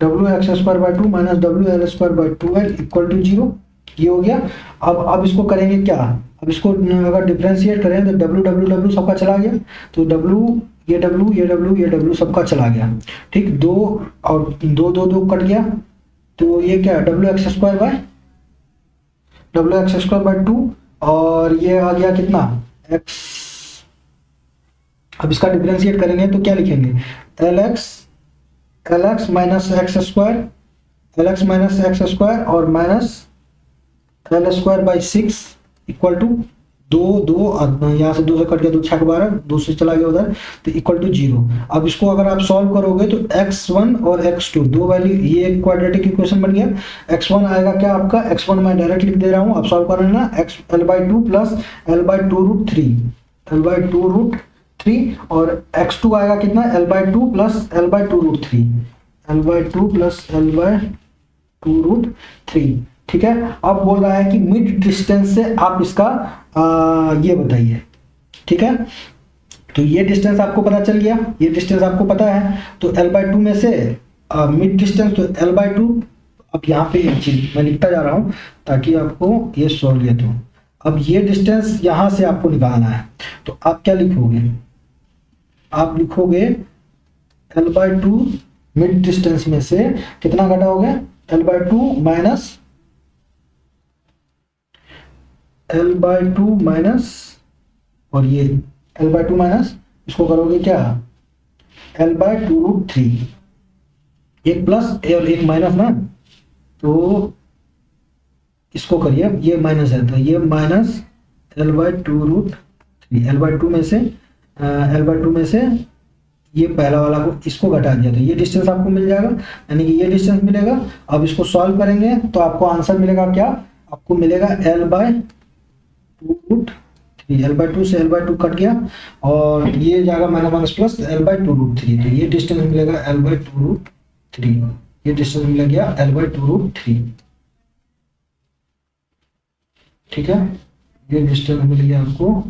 A: WX²/2 minus WL²/2L equal to 0। ये हो गया। अब इसको करेंगे क्या, अब इसको अगर डिफरेंशिएट करें तो W सबका चला गया, तो ये W सबका चला गया, ठीक। 2 और 2 कट गया, तो ये क्या WX²/2 और ये आ गया कितना x। अब इसका डिफरेंशिएट करेंगे तो क्या लिखेंगे LX माइनस x² और माइनस L²/6 इक्वल टू 2 यहाँ से 2 से कट गया, 2 6 12, 2 से चला गया उधर, तो इक्वल टू 0। अब इसको अगर आप सॉल्व करोगे तो x1 और x2 दो वैल्यू, ये एक क्वाड्रेटिक इक्वेशन बन गया। x1 आएगा क्या आपका, x1 मैं डायरेक्ट लिख दे रहा हूँ, अब सॉल्व करना ना, L/2 प्लस L/2√3 और x2 आएगा कितना L/2 प्लस L/2√3, ठीक है। अब बोल रहा है कि मिड डिस्टेंस से आप इसका ये बताइए, ठीक है। तो ये डिस्टेंस आपको पता चल गया, ये डिस्टेंस आपको पता है, तो L/2 में से मिड डिस्टेंस तो L/2। अब यहाँ पे एक चीज मैं लिखता जा रहा हूँ ताकि आपको ये सॉल्व हो। अब ये डिस्टेंस यहाँ से आपको निकालना है, तो आप क्या लिखोगे, आप लिखोगे L/2 मिड डिस्टेंस में से कितना घटाओगे L/2 माइनस और ये L/2 माइनस, इसको करोगे क्या L/2√3, एक प्लस और एक माइनस ना, तो इसको करिए, ये माइनस है तो ये माइनस L/2√3, L/2 में से ये पहला वाला को इसको घटा दिया तो ये डिस्टेंस आपको मिल जाएगा, यानी कि ये डिस्टेंस मिलेगा। अब इसको सॉल्व करेंगे तो आपको आंसर मिलेगा क्या, आपको मिलेगा L/2√3, L/2 से L/2 कट गया और ये जाएगा माइनस प्लस L/2√3, तो ये डिस्टेंस मिलेगा L/2√3, ये डिस्टेंस मिल गया L/2√3, ठीक है। ये डिस्टेंस मिल गया आपको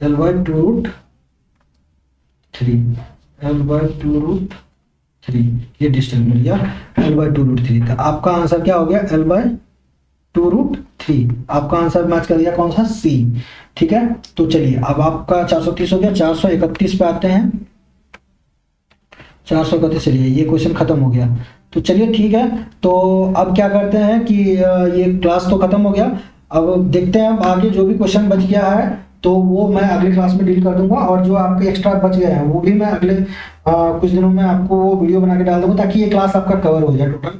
A: L/2√3, ये डिस्टेंस मिल गया L/2√3। तो आपका आंसर क्या हो गया, L/2√3। आपका आंसर मैच कर दिया कौन सा, सी, ठीक है। तो चलिए अब आपका 430 हो गया, 431 पे आते हैं। 431, चलिए ये क्वेश्चन खत्म हो गया। तो चलिए ठीक है, तो अब क्या करते हैं कि ये क्लास तो खत्म हो गया, अब देखते हैं आगे जो भी क्वेश्चन बच गया है तो वो मैं अगली क्लास में डील कर दूंगा, और जो आपके एक्स्ट्रा बच गए हैं वो भी मैं अगले कुछ दिनों में आपको वो वीडियो बना के डाल दूंगा, ताकि ये क्लास आपका कवर हो जाए टोटल,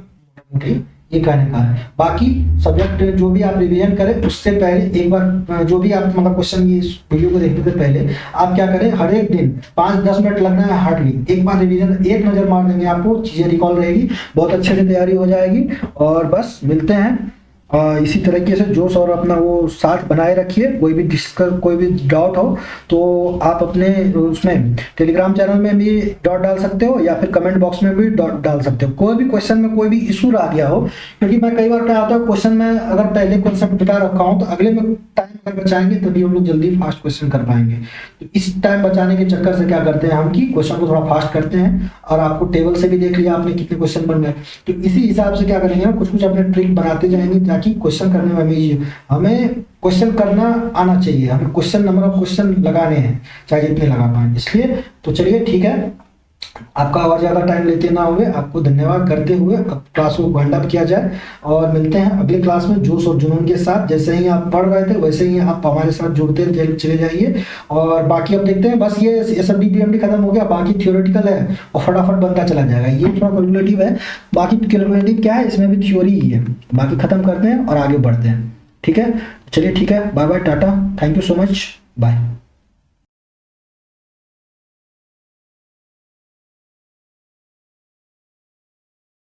A: ये कहने का है। बाकी सब्जेक्ट जो भी आप रिवीजन करें उससे पहले एक बार जो भी आप मतलब क्वेश्चन ये वीडियो को देखने से पहले आप क्या करें, हर एक दिन 5-10 मिनट लगना है हार्डली, एक बार रिवीजन एक नज़र मार देंगे आपको चीज़ें रिकॉल रहेगी, बहुत अच्छे से तैयारी हो जाएगी। और बस मिलते हैं इसी तरीके से जोश और अपना वो साथ बनाए रखिए। कोई भी कोई भी डाउट हो तो आप अपने उसमें टेलीग्राम चैनल में भी डॉट डाल सकते हो या फिर कमेंट बॉक्स में भी डॉट डाल सकते हो। कोई भी क्वेश्चन में कोई भी इशू आ गया हो, क्योंकि मैं कई बार क्या होता है क्वेश्चन में अगर पहले क्वेश्चन बता रखा हूँ तो अगले में टाइम अगर बचाएंगे तभी हम लोग जल्दी फास्ट क्वेश्चन कर पाएंगे। तो इस टाइम बचाने के चक्कर से क्या करते हैं हम कि क्वेश्चन को थोड़ा फास्ट करते हैं, और आपको टेबल से भी देख लिया आपने कितने क्वेश्चन बन गए, तो इसी हिसाब से क्या करेंगे हम कुछ कुछ अपने ट्रिक बनाते जाएंगे ताकि क्वेश्चन करने में हमें क्वेश्चन करना आना चाहिए, हमें क्वेश्चन नंबर ऑफ क्वेश्चन लगाने हैं चाहे जितने लगा पाए, इसलिए। तो चलिए ठीक है, आपका और ज़्यादा टाइम लेते ना हुए आपको धन्यवाद करते हुए अब क्लास को वाइंड अप किया जाए, और मिलते हैं अगली क्लास में जोश और जुनून के साथ। जैसे ही आप पढ़ रहे थे वैसे ही आप हमारे साथ जुड़ते चले जाइए। और बाकी अब देखते हैं, बस ये SFD PMD खत्म हो गया, बाकी थियोरेटिकल है और फटाफट बनता चला जाएगा। ये थोड़ा कैलकुलेटिव है, बाकी कैलकुलेटिव क्या है, इसमें भी थ्योरी ही है। बाकी खत्म करते हैं और आगे बढ़ते हैं, ठीक है। चलिए ठीक है, बाय बाय, टाटा, thank you so much, bye.